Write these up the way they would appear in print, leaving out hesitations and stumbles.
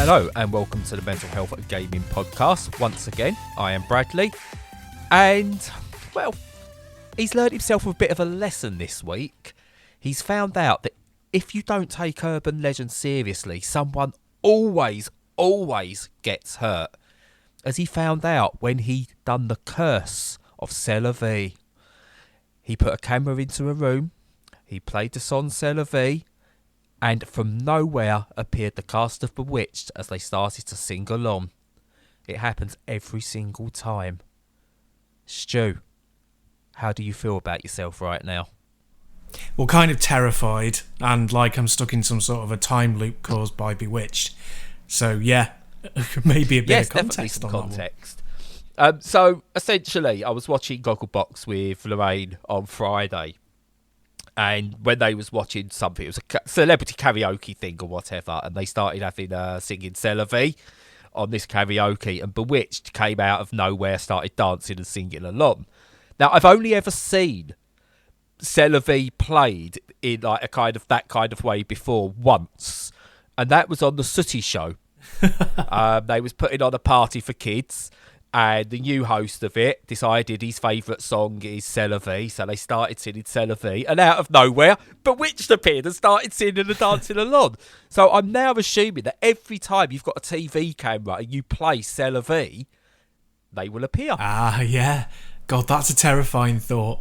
Hello and welcome to the Mental Health Gaming Podcast. Once again, I am Bradley, and, well, he's learned himself a bit of a lesson this week. He's found out that if you don't take urban legends seriously, someone always gets hurt. As he found out when he done the curse of C'est la Vie. He put a camera into a room, he played the song C'est la Vie, and from nowhere appeared the cast of Bewitched as they started to sing along. It happens every single time. Stu, how do you feel about yourself right now? Well, kind of terrified and like I'm stuck in some sort of a time loop caused by Bewitched. So, yeah, maybe a bit of context on context. So, essentially, I was watching Gogglebox with Lorraine on Friday. And when they was watching something, it was a celebrity karaoke thing or whatever, and they started having singing C'est la Vie on this karaoke, and Bewitched came out of nowhere, started dancing and singing along. Now, I've only ever seen C'est la Vie played in like that kind of way before once, and that was on the Sooty Show. They was putting on a party for kids, and the new host of it decided his favourite song is C'est la Vie, so they started singing C'est la Vie, and out of nowhere, Bewitched appeared and started singing and dancing along. So I'm now assuming that every time you've got a TV camera and you play C'est la Vie, they will appear. Ah, yeah. God, that's a terrifying thought.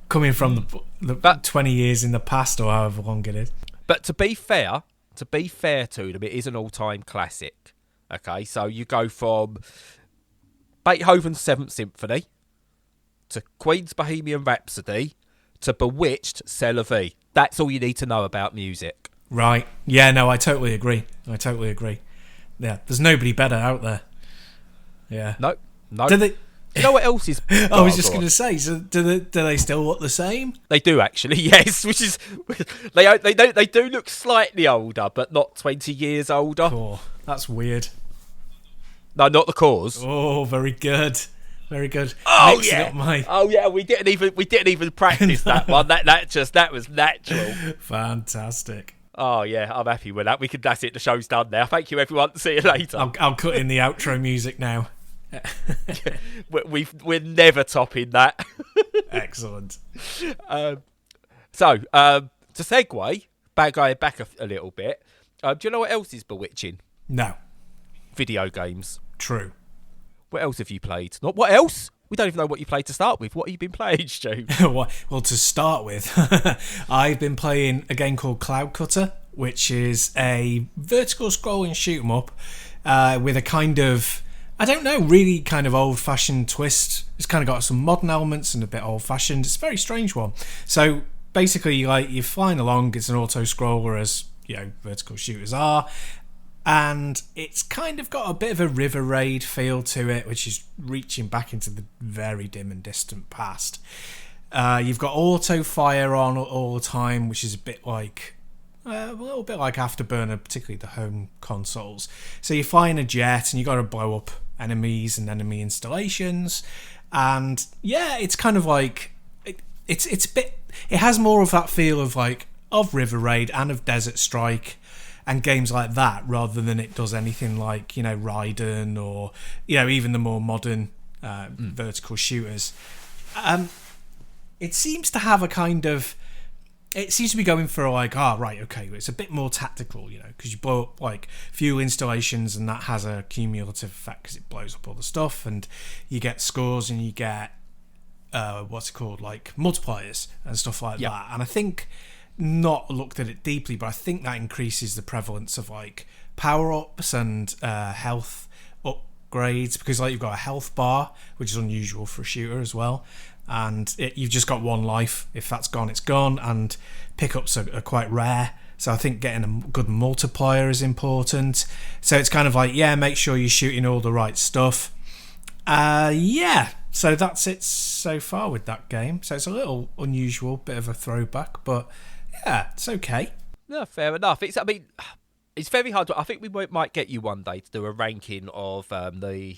Coming from the 20 years in the past or however long it is. But to be fair to them, it is an all-time classic. Okay, so you go from Beethoven's Seventh Symphony to Queen's Bohemian Rhapsody to Bewitched C'est la Vie. That's all you need to know about music. Right. Yeah, no, I totally agree. Yeah, there's nobody better out there. Yeah. No. Do they... You know what else is... I was just going to say, so do they still look the same? They do, actually, yes. Which is... They do look slightly older, but not 20 years older. Oh, that's weird. No, not the cause. Oh, very good. Very good. Oh yeah, we didn't even practice that one. That was natural. Fantastic. Oh yeah, I'm happy with that. That's it. The show's done now. Thank you, everyone. See you later. I'll cut in the outro music now. We're never topping that. Excellent. To segue, back a little bit. Do you know what else is bewitching? No. Video games. True. What else have you played? Not what else? We don't even know what you played to start with. What have you been playing, Stu? Well, to start with, I've been playing a game called Cloud Cutter, which is a vertical scrolling shoot 'em up with a kind of, I don't know, really kind of old-fashioned twist. It's kind of got some modern elements and a bit old-fashioned. It's a very strange one. So basically, like, you're flying along. It's an auto-scroller, as vertical shooters are. And it's kind of got a bit of a River Raid feel to it, which is reaching back into the very dim and distant past. You've got auto fire on all the time, which is a bit like a little bit like Afterburner, particularly the home consoles. So you're flying a jet and you got to blow up enemies and enemy installations. And yeah, it's kind of like it's a bit. It has more of that feel of River Raid and of Desert Strike and games like that, rather than it does anything like, Raiden or, even the more modern vertical shooters. It seems to have a kind of... It seems to be going for it's a bit more tactical, because you blow up fuel installations and that has a cumulative effect because it blows up all the stuff and you get scores and you get, multipliers and stuff like that. And I think... not looked at it deeply, but I think that increases the prevalence of power-ups and health upgrades, because you've got a health bar, which is unusual for a shooter as well, and you've just got one life. If that's gone, it's gone, and pickups are quite rare, so I think getting a good multiplier is important. So it's kind of make sure you're shooting all the right stuff. So that's it so far with that game. So it's a little unusual, bit of a throwback, but yeah, it's okay. No, fair enough. It's very hard. I think we might get you one day to do a ranking of the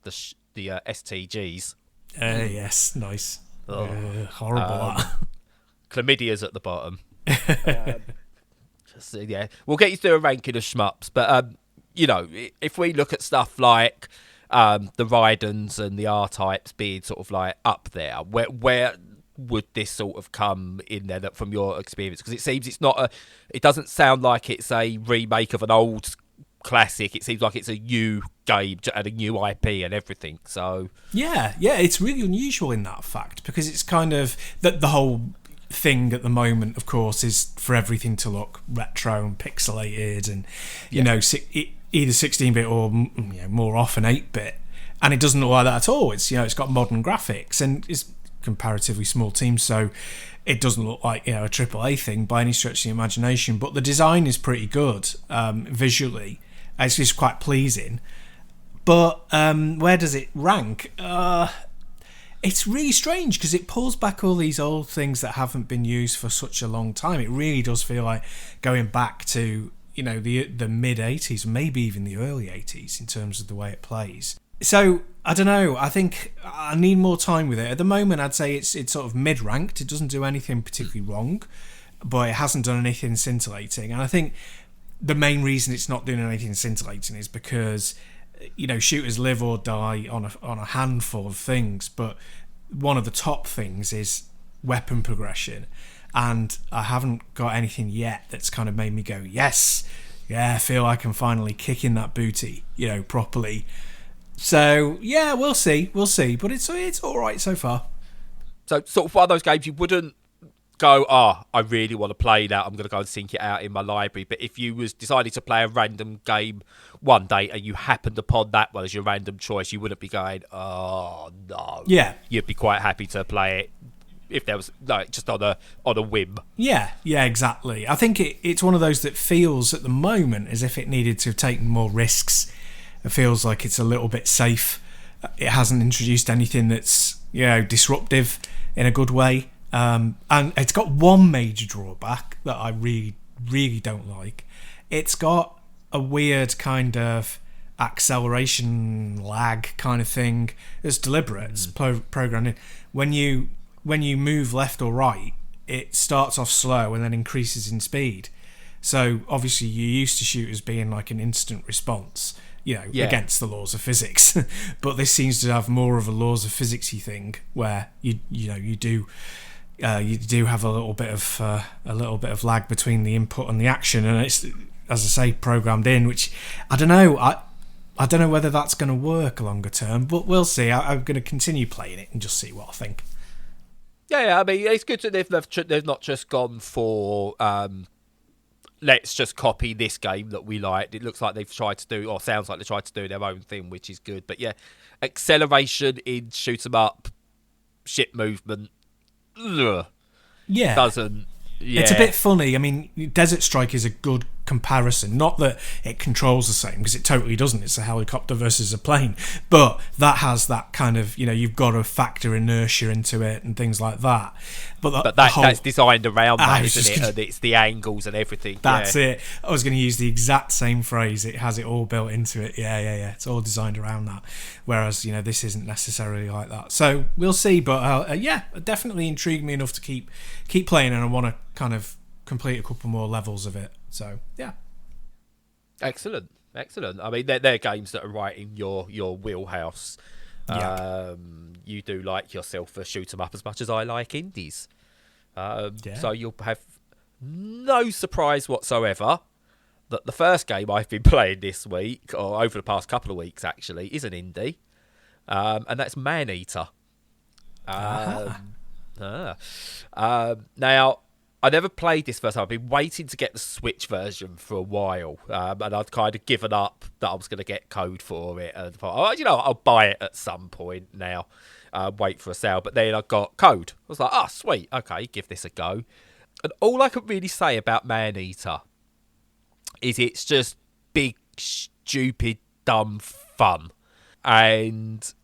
STGs. Yes, nice. Horrible. Chlamydia's at the bottom. We'll get you to do a ranking of shmups, but if we look at stuff like the Rydens and the R-types being sort of like up there, where would this sort of come in there from your experience? Because it seems it doesn't sound like it's a remake of an old classic. It seems like it's a new game and a new IP and everything. So yeah, it's really unusual in that fact, because it's kind of that the whole thing at the moment, of course, is for everything to look retro and pixelated, and either 16-bit or more often 8-bit, and it doesn't look like that at all. It's it's got modern graphics and it's comparatively small team, so it doesn't look like a AAA thing by any stretch of the imagination. But the design is pretty good visually. It's just quite pleasing. But where does it rank? It's really strange because it pulls back all these old things that haven't been used for such a long time. It really does feel like going back to the mid 80s, maybe even the early 80s in terms of the way it plays. So I don't know. I think I need more time with it. At the moment, I'd say it's sort of mid-ranked. It doesn't do anything particularly wrong, but it hasn't done anything scintillating. And I think the main reason it's not doing anything scintillating is because shooters live or die on a handful of things, but one of the top things is weapon progression, and I haven't got anything yet that's kind of made me go, yes, yeah, I feel like I'm finally kicking that booty, properly. So yeah, we'll see, but it's all right so far. So sort of one of those games you wouldn't go, I really want to play that, I'm going to go and sync it out in my library. But if you was decided to play a random game one day and you happened upon that one as your random choice, you wouldn't be going, oh no. Yeah. You'd be quite happy to play it if there was just on a whim. Yeah, exactly. I think it's one of those that feels at the moment as if it needed to have taken more risks. It feels like it's a little bit safe. It hasn't introduced anything that's disruptive in a good way. And it's got one major drawback that I really, really don't like. It's got a weird kind of acceleration lag kind of thing. It's deliberate. It's programmed in. When you move left or right, it starts off slow and then increases in speed. So obviously you're used to shooters being like an instant response, against the laws of physics. But this seems to have more of a laws of physicsy thing where you do have a little bit of lag between the input and the action, and it's, as I say, programmed in, which I don't know. I don't know whether that's going to work longer term, but we'll see. I'm going to continue playing it and just see what I think. Yeah. I mean, it's good that they've not just gone for let's just copy this game that we liked. It looks like they've tried to do, or sounds like they tried to do their own thing, which is good. But yeah, acceleration in shoot 'em up, ship movement. Yeah. Doesn't. Yeah. It's a bit funny. I mean, Desert Strike is a good comparison. Not that it controls the same, because it totally doesn't. It's a helicopter versus a plane. But that has that kind of, you've got to factor inertia into it and things like that. But that's designed around that, isn't it? And it's the angles and everything. That's it. I was going to use the exact same phrase. It has it all built into it. Yeah. It's all designed around that. Whereas, this isn't necessarily like that. So we'll see. But it definitely intrigued me enough to keep playing, and I want to kind of complete a couple more levels of it. So yeah. Excellent. I mean, they're games that are right in your wheelhouse. Yeah. You do like yourself a shoot 'em up as much as I like indies. So you'll have no surprise whatsoever that the first game I've been playing this week, or over the past couple of weeks actually, is an indie, and that's Maneater. Now, I never played this first time. I've been waiting to get the Switch version for a while, and I'd kind of given up that I was going to get code for it, and thought, I'll buy it at some point now, wait for a sale. But then I got code. I was like, sweet, okay, give this a go. And all I can really say about Maneater is it's just big, stupid, dumb fun. And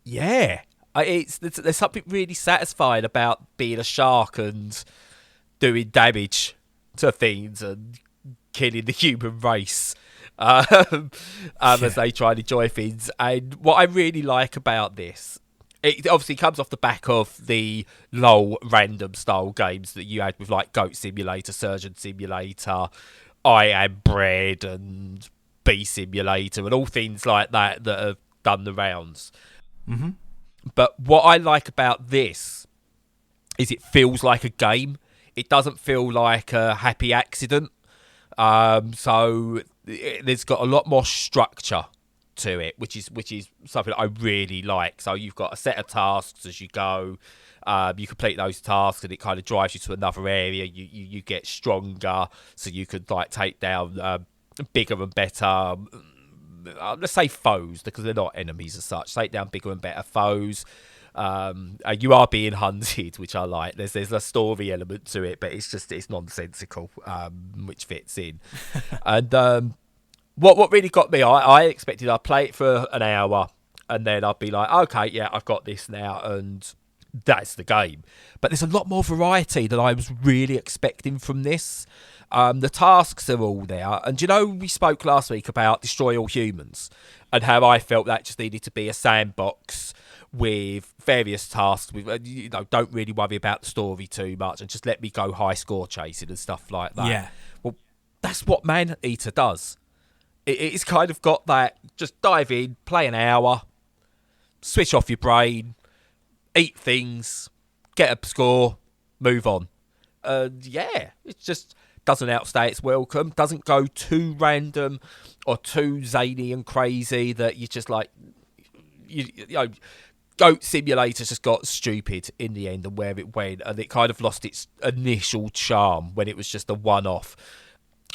yeah, there's something really satisfying about being a shark and doing damage to things and killing the human race as they try to enjoy things. And what I really like about this, it obviously comes off the back of the LOL random style games that you had with like Goat Simulator, Surgeon Simulator, I Am Bread, and Bee Simulator and all things like that have done the rounds. Mm-hmm. But what I like about this is it feels like a game. It doesn't feel like a happy accident. So there's got a lot more structure to it, which is something I really like. So you've got a set of tasks as you go. You complete those tasks, and it kind of drives you to another area. You get stronger, so you could like take down bigger and better. Let's say foes, because they're not enemies as such. Take down bigger and better foes. You are being hunted, which I like. There's a story element to it, but it's nonsensical, which fits in. And what really got me, I expected I'd play it for an hour, and then I'd be like, okay, yeah, I've got this now, and that's the game. But there's a lot more variety than I was really expecting from this. The tasks are all there, and we spoke last week about Destroy All Humans and how I felt that just needed to be a sandbox with various tasks. With don't really worry about the story too much, and just let me go high score chasing and stuff like that. Yeah. Well, that's what Man Eater does. It's kind of got that. Just dive in, play an hour, switch off your brain, eat things, get a score, move on. Yeah, it just doesn't outstay its welcome. Doesn't go too random or too zany and crazy that you just like. Goat Simulator just got stupid in the end and where it went, and it kind of lost its initial charm when it was just a one-off.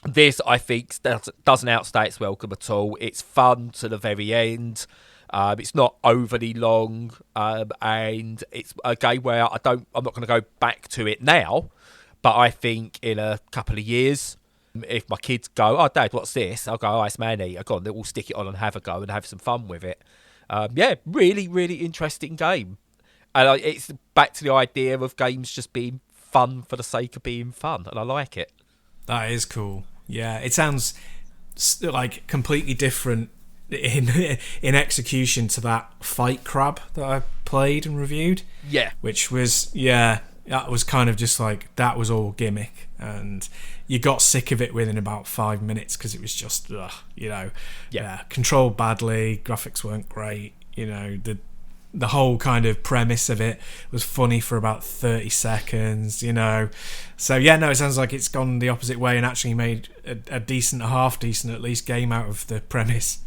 This, I think, doesn't outstay its welcome at all. It's fun to the very end. It's not overly long, and it's a game where I'm not going to go back to it now, but I think in a couple of years, if my kids go, "Oh, Dad, what's this?" I'll go, "Oh, it's Man Eater." Go on, we'll stick it on and have a go and have some fun with it. Yeah, really, really interesting game. And it's back to the idea of games just being fun for the sake of being fun, and I like it. That is cool. Yeah, it sounds like completely different in execution to that Fight Crab that I played and reviewed. Yeah. Which was, that was kind of just like, that was all gimmick. And you got sick of it within about 5 minutes because it was just, controlled badly, graphics weren't great, the whole kind of premise of it was funny for about 30 seconds, So, it sounds like it's gone the opposite way and actually made a decent, a half-decent at least, game out of the premise.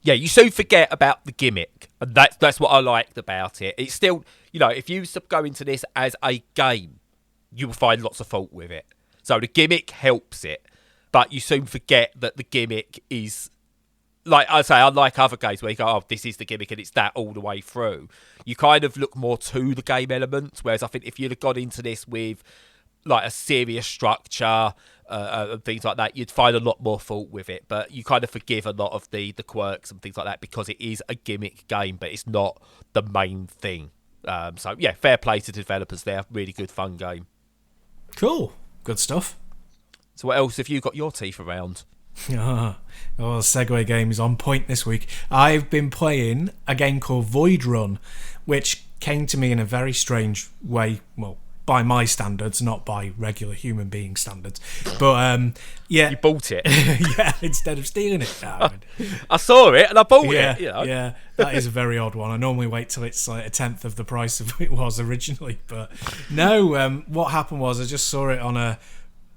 Yeah, you soon forget about the gimmick, and that's what I liked about it. It's still, if you go into this as a game, you will find lots of fault with it. So the gimmick helps it, but you soon forget that the gimmick is, like I say, unlike other games where you go, "Oh, this is the gimmick," and it's that all the way through. You kind of look more to the game elements, whereas I think if you'd have gone into this with like a serious structure and things like that, you'd find a lot more fault with it. But you kind of forgive a lot of the quirks and things like that because it is a gimmick game, but it's not the main thing. So yeah, fair play to the developers there. Really good fun game. Cool. Good stuff. So what else have you got your teeth around? The Segway game is on point this week. I've been playing a game called Voidrun, which came to me in a very strange way. Well, by my standards, not by regular human being standards. But you bought it. Yeah, instead of stealing it. No, I saw it and I bought it. Yeah, that is a very odd one. I normally wait till it's like a tenth of the price of it was originally. But no, what happened was I just saw it on a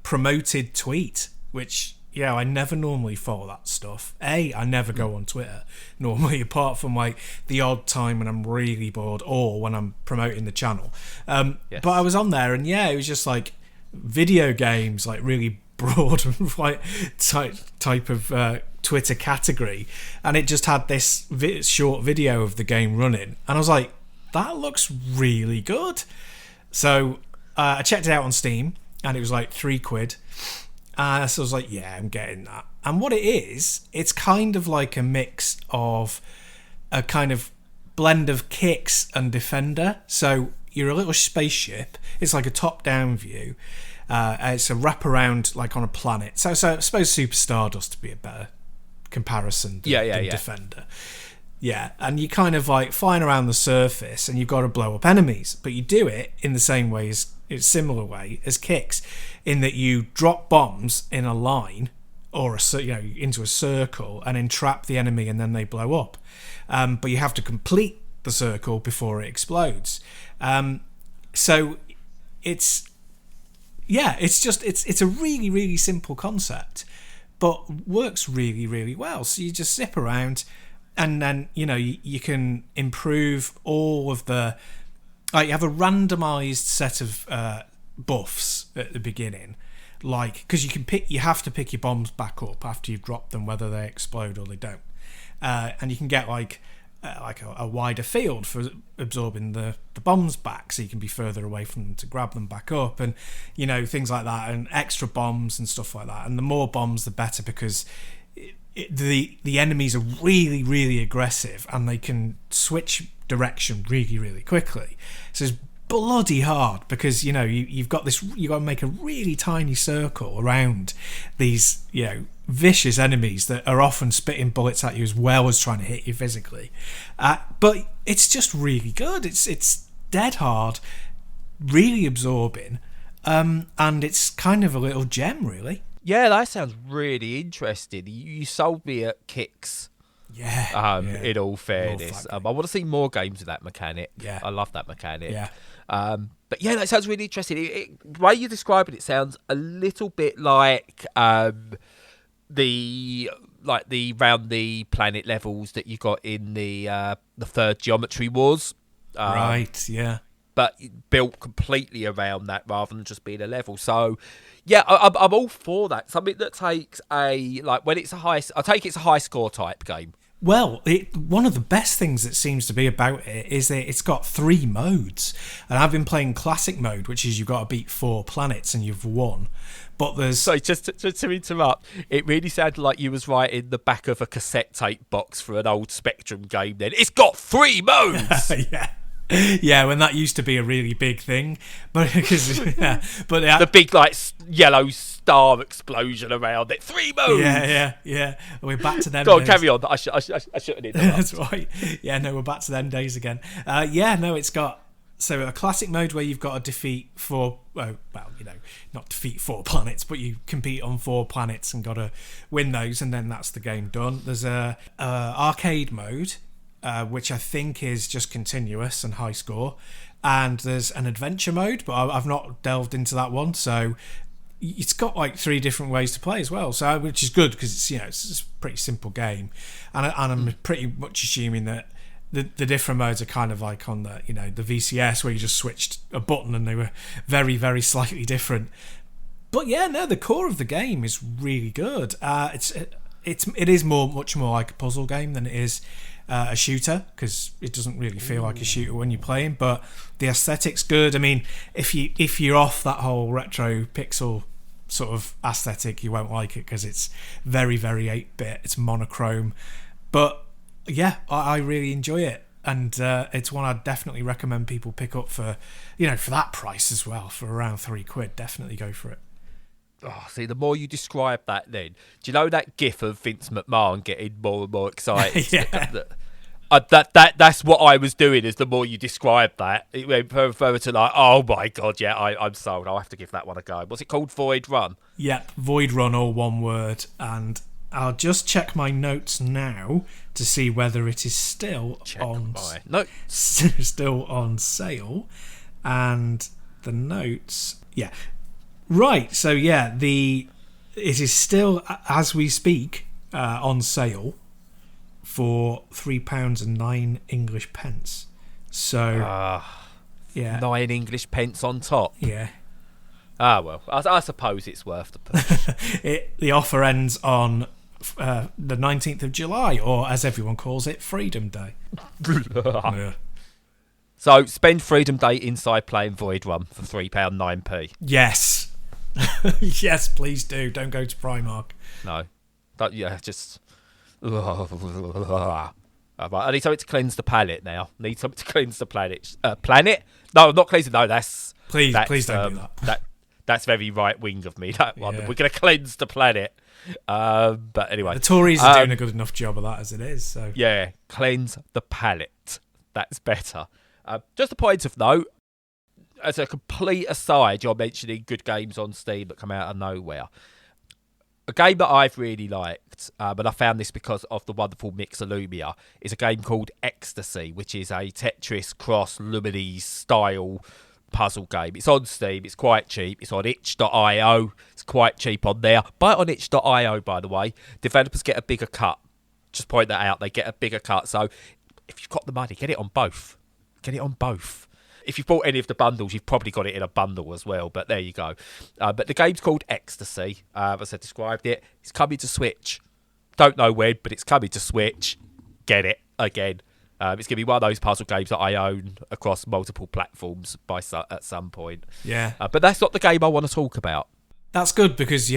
promoted tweet, which I never normally follow that stuff. I never go on Twitter normally, apart from like the odd time when I'm really bored or when I'm promoting the channel. Yes. But I was on there, and it was just like video games, like really broad like type of Twitter category, and it just had this short video of the game running, and I was like, that looks really good. So I checked it out on Steam, and it was like £3. So I was like, yeah, I'm getting that. And what it is, it's kind of like a mix of a kind of blend of Kicks and Defender. So you're a little spaceship. It's like a top-down view. It's a wraparound, like on a planet. So I suppose Super Stardust to be a better comparison than Defender. Yeah, and you kind of like flying around the surface, and you've got to blow up enemies, but you do it in the same way as, similar way as Kicks, in that you drop bombs in a line or into a circle and entrap the enemy, and then they blow up. But you have to complete the circle before it explodes. So it's a really, really simple concept, but works really, really well. So you just zip around, and then you can improve all of the. You have a randomized set of buffs at the beginning, because you have to pick your bombs back up after you've dropped them, whether they explode or they don't, and you can get a wider field for absorbing the bombs back, so you can be further away from them to grab them back up, and things like that, and extra bombs and stuff like that. And the more bombs the better, because the enemies are really, really aggressive, and they can switch direction really, really quickly. So it's bloody hard, because you've got to make a really tiny circle around these vicious enemies that are often spitting bullets at you as well as trying to hit you physically. But it's just really good. It's dead hard, really absorbing, and it's kind of a little gem, really. Yeah, that sounds really interesting. You sold me at Kicks. Yeah. In all fairness, I want to see more games with that mechanic. Yeah, I love that mechanic. Yeah. But yeah, that sounds really interesting. The way you describe it sounds a little bit like the round the planet levels that you got in the third Geometry Wars. Right. Yeah. But built completely around that rather than just being a level. So, yeah, I'm all for that. Something that takes when it's I take it's a high score type game. Well, one of the best things that seems to be about it is that it's got 3 modes. And I've been playing classic mode, which is you've got to beat 4 planets and you've won. But there's... So just to interrupt, it really sounded like you was writing the back of a cassette tape box for an old Spectrum game then. It's got 3 modes! Yeah. Yeah, when that used to be a really big thing, but the big yellow star explosion around it. 3 modes. Yeah. We're back to them. Go on, carry on. I shouldn't have. That's right. Yeah, no, we're back to them days again. It's got a classic mode where you've got to defeat 4. Not defeat 4 planets, but you compete on 4 planets and got to win those, and then that's the game done. There's a arcade mode. Which I think is just continuous and high score, and there's an adventure mode, but I've not delved into that one. So it's got 3 different ways to play as well. So which is good, because it's a pretty simple game, and I'm pretty much assuming that the different modes are kind of like on the the VCS, where you just switched a button and they were very, very slightly different. But yeah, no, the core of the game is really good. It is much more like a puzzle game than it is a shooter, because it doesn't really feel like a shooter when you're playing, but the aesthetic's good. I mean, if you're off that whole retro pixel sort of aesthetic, you won't like it, because it's very, very 8-bit. It's monochrome, but yeah, I really enjoy it, and it's one I'd definitely recommend people pick up for for that price as well, for around £3. Definitely go for it. Oh, see, the more you describe that, then do you know that GIF of Vince McMahon getting more and more excited? Yeah. That's what I was doing. Is the more you describe that, it went further to oh my god, yeah, I'm sold. I'll have to give that one a go. What's it called? Voidrun. Yep, Voidrun, all one word. And I'll just check my notes now to see whether it is still still on sale. And the notes, yeah. Right, so yeah, it is still, as we speak, on sale for £3.09 English pence. So, yeah, 9 English pence on top. Yeah. Well, I suppose it's worth the push. The offer ends on the 19th of July, or as everyone calls it, Freedom Day. Yeah. So spend Freedom Day inside playing Voidrun for £3.09. Yes. Yes, please do. Don't go to Primark. No. Just... I need something to cleanse the palate now. Need something to cleanse the planet. Planet? No, not cleansing. No, that's... Please don't do that. That's very right-wing of me, that one. Yeah. We're going to cleanse the planet. But anyway. The Tories are doing a good enough job of that as it is. So yeah, cleanse the palate. That's better. Just a point of note, as a complete aside, you're mentioning good games on Steam that come out of nowhere. A game that I've really liked, and I found this because of the wonderful Mixolumia, is a game called Ecstasy, which is a Tetris cross Lumines style puzzle game. It's on Steam, it's quite cheap, it's on itch.io, it's quite cheap on there. Buy it on itch.io, by the way. Developers get a bigger cut. Just point that out, they get a bigger cut. So if you've got the money, get it on both. Get it on both. If you've bought any of the bundles, you've probably got it in a bundle as well, but there you go. But the game's called Ecstasy, as I described it. It's coming to Switch. Don't know when, but it's coming to Switch. Get it again. It's going to be one of those puzzle games that I own across multiple platforms at some point. Yeah. But that's not the game I want to talk about. That's good, because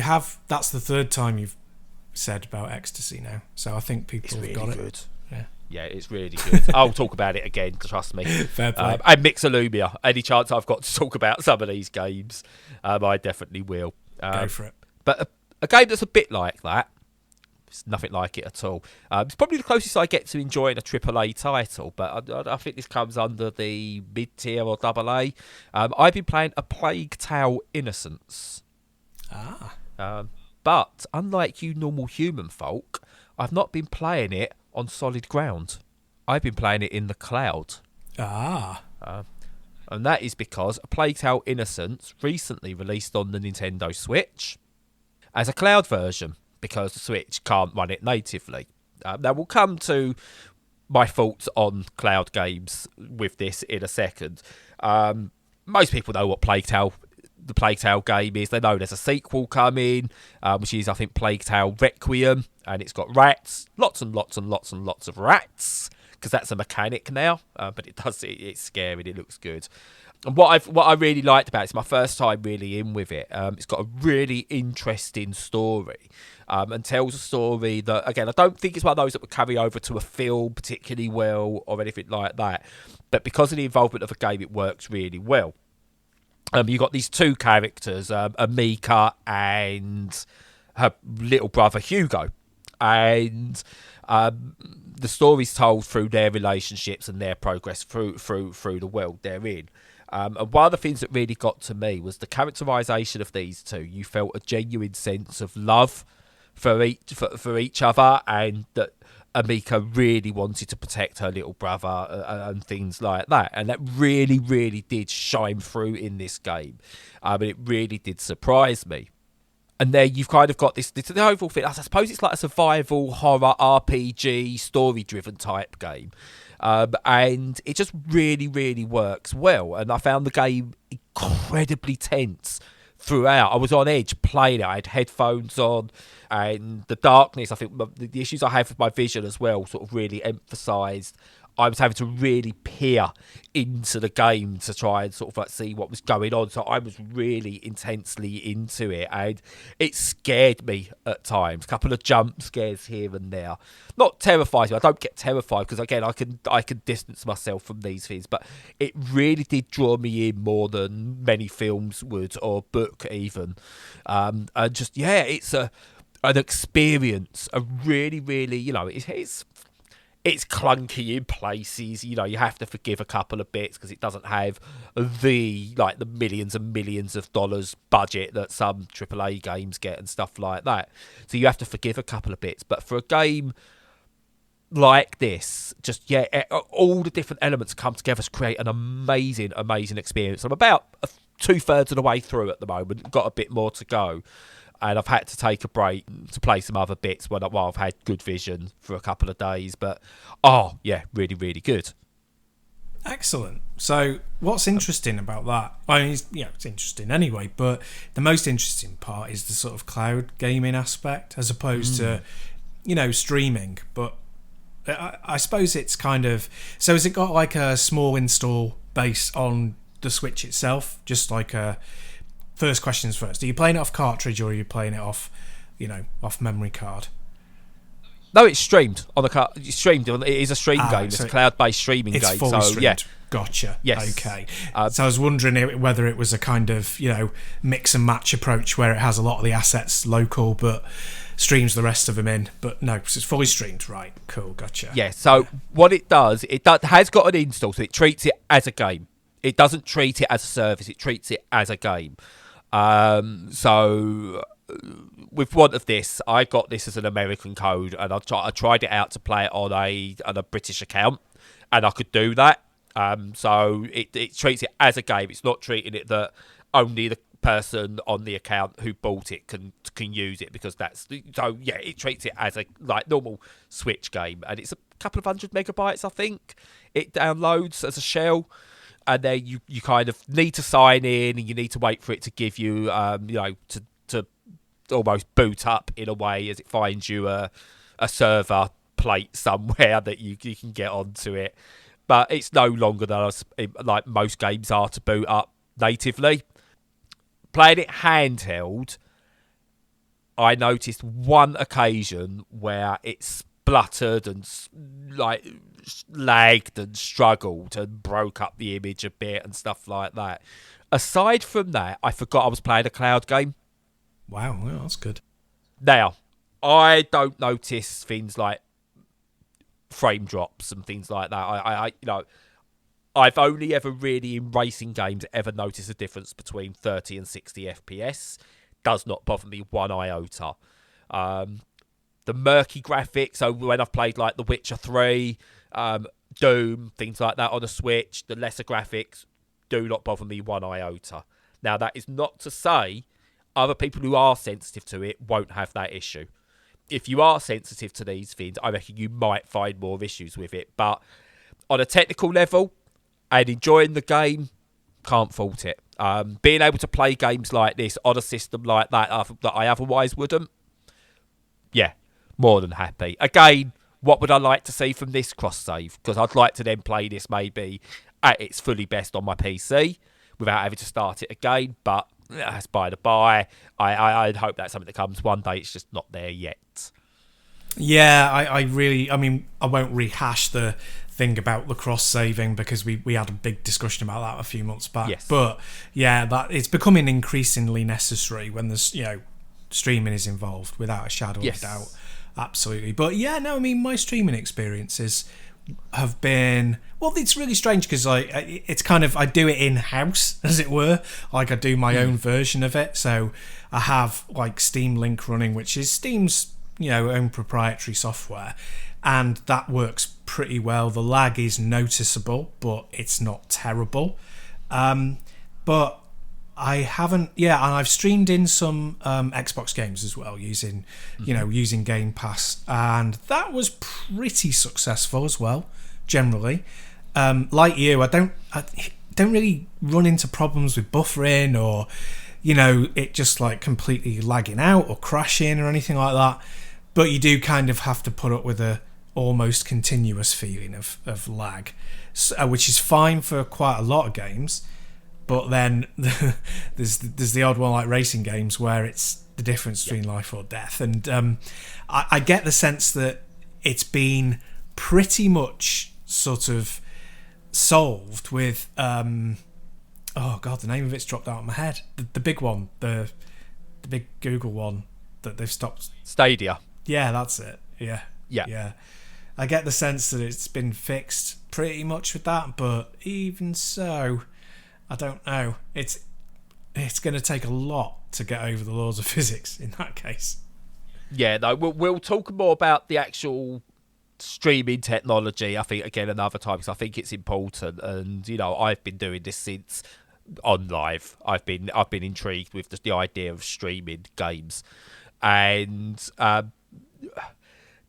that's the third time you've said about Ecstasy now. So I think people have got it. Good. Yeah. Yeah, it's really good. I'll talk about it again, trust me. Fair play. And Mixolumia. Any chance I've got to talk about some of these games, I definitely will. Go for it. But a game that's a bit like that, it's nothing like it at all. It's probably the closest I get to enjoying a AAA title, but I think this comes under the mid-tier or AA. I've been playing A Plague Tale Innocence. But unlike you normal human folk, I've not been playing it on solid ground. I've been playing it in the cloud. And that is because A Plague Tale Innocence recently released on the Nintendo Switch as a cloud version, because the Switch can't run it natively. Now we'll come to my thoughts on cloud games with this in a second. Most people know what the Plague Tale game is. They know there's a sequel coming, which is, I think, Plague Tale Requiem, and it's got rats, lots and lots and lots and lots of rats, because that's a mechanic now. But it's scary. It looks good. And what I really liked about it, it's my first time really in with it. It's got a really interesting story, and tells a story that, again, I don't think it's one of those that would carry over to a film particularly well or anything like that. But because of the involvement of a game, it works really well. You've got these two characters, Amika and her little brother Hugo, and the story's told through their relationships and their progress through the world they're in. And one of the things that really got to me was the characterisation of these two. You felt a genuine sense of love for each other, and that Amika really wanted to protect her little brother and things like that. And that really, really did shine through in this game. But it really did surprise me. And there you've kind of got the overall thing. I suppose it's like a survival horror RPG story-driven type game. And it just really, really works well. And I found the game incredibly tense throughout. I was on edge playing it. I had headphones on, and the darkness, I think the issues I have with my vision as well sort of really emphasised. I was having to really peer into the game to try and sort of like see what was going on. So I was really intensely into it, and it scared me at times. A couple of jump scares here and there. Not terrifies me. I don't get terrified because, again, I can distance myself from these things. But it really did draw me in more than many films would, or book even. And just, yeah, it's an experience. A really, really, it's clunky in places. You have to forgive a couple of bits because it doesn't have the millions and millions of dollars budget that some AAA games get and stuff like that. So you have to forgive a couple of bits. But for a game like this, just, all the different elements come together to create an amazing, amazing experience. I'm about 2/3 of the way through at the moment. Got a bit more to go. And I've had to take a break to play some other bits while I've had good vision for a couple of days. But, really, really good. Excellent. So what's interesting about that? I mean, it's interesting anyway, but the most interesting part is the sort of cloud gaming aspect as opposed to, streaming. But I suppose it's kind of... So has it got like a small install base on the Switch itself? Just like a... First questions first. Are you playing it off cartridge or are you playing it off, off memory card? No, it's streamed on the card. It's streamed. It is a stream game. It's a cloud-based streaming game. It's fully streamed. Yeah. Gotcha. Yes. Okay. So I was wondering whether it was a kind of mix and match approach where it has a lot of the assets local but streams the rest of them in. But no, it's fully streamed. Right. Cool. Gotcha. Yeah. So what it does, has got an install, so it treats it as a game. It doesn't treat it as a service. It treats it as a game. So with want of this, I got this as an American code, and I tried it out to play it on a British account, and I could do that. So it treats it as a game. It's not treating it that only the person on the account who bought it can use it, because that's so yeah. It treats it as a like normal Switch game, and it's a couple of 100 megabytes, I think. It downloads as a shell. And then you kind of need to sign in, and you need to wait for it to give you, to almost boot up in a way as it finds you a server plate somewhere that you can get onto it. But it's no longer than like most games are to boot up natively. Playing it handheld, I noticed one occasion where it spluttered and like lagged and struggled and broke up the image a bit and stuff like that. Aside from that, I forgot I was playing a cloud game. Wow, well, that's good. Now, I don't notice things like frame drops and things like that. I've only ever really in racing games ever noticed a difference between 30 and 60 FPS. Does not bother me one iota. The murky graphics, so when I've played like The Witcher 3, Doom, things like that on a Switch, the lesser graphics do not bother me one iota. Now, that is not to say other people who are sensitive to it won't have that issue. If you are sensitive to these things, I reckon you might find more issues with it. But on a technical level and enjoying the game, can't fault it. Being able to play games like this on a system like that I otherwise wouldn't, yeah, more than happy. Again, what would I like to see from this cross-save? Because I'd like to then play this maybe at its fully best on my PC without having to start it again. But that's by the by. I'd hope that's something that comes one day. It's just not there yet. Yeah, I mean, I won't rehash the thing about the cross-saving because we had a big discussion about that a few months back. Yes. But yeah, that it's becoming increasingly necessary when there's, streaming is involved, without a shadow of a doubt. Absolutely. But yeah, no, I mean, my streaming experiences have been, well, it's really strange because it's kind of, I do it in-house, as it were. Like, I do my own version of it. So I have like Steam Link running, which is Steam's own proprietary software, and that works pretty well. The lag is noticeable, but it's not terrible. But I haven't, and I've streamed in some Xbox games as well using, using Game Pass, and that was pretty successful as well. Generally, like you, I don't really run into problems with buffering or, it just like completely lagging out or crashing or anything like that. But you do kind of have to put up with a almost continuous feeling of lag, which is fine for quite a lot of games. But then there's the odd one like racing games where it's the difference between life or death. And I get the sense that it's been pretty much sort of solved with... oh, God, the name of it's dropped out of my head. The big one, the big Google one that they've stopped. Stadia. Yeah, that's it. Yeah. I get the sense that it's been fixed pretty much with that, but even so... I don't know. It's going to take a lot to get over the laws of physics in that case. Yeah, no, we'll talk more about the actual streaming technology, I think, again another time, because I think it's important. And I've been doing this since on live. I've been intrigued with the idea of streaming games, and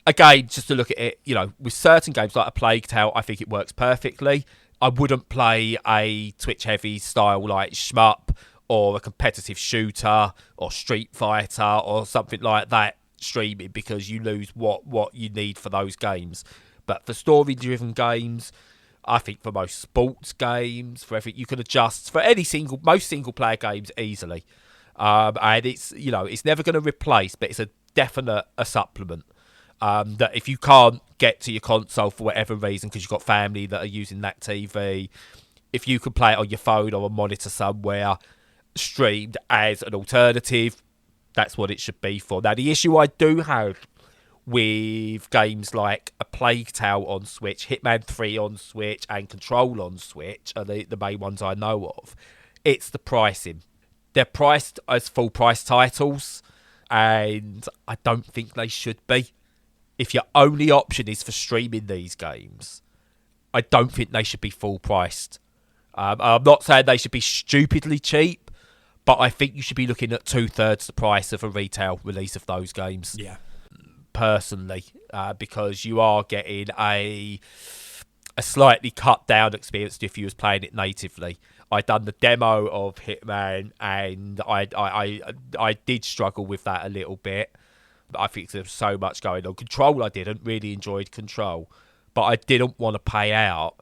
again, just to look at it, with certain games like A Plague Tale, I think it works perfectly. I wouldn't play a Twitch-heavy style like shmup or a competitive shooter or Street Fighter or something like that streaming, because you lose what you need for those games. But for story-driven games, I think for most sports games, for everything, you can adjust for most single-player games easily. And it's it's never going to replace, but it's a definite supplement. That if you can't get to your console for whatever reason because you've got family that are using that TV, if you can play it on your phone or a monitor somewhere, streamed as an alternative, that's what it should be for. Now, the issue I do have with games like A Plague Tale on Switch, Hitman 3 on Switch, and Control on Switch are the main ones I know of, it's the pricing. They're priced as full-price titles. and I don't think they should be. If your only option is for streaming these games, I don't think they should be full priced. I'm not saying they should be stupidly cheap, but I think you should be looking at 2/3 the price of a retail release of those games. Yeah. Personally, because you are getting a slightly cut down experience if you was playing it natively. I done the demo of Hitman, and I did struggle with that a little bit. I think there's so much going on. Control, I didn't really enjoyed Control, but I didn't want to pay out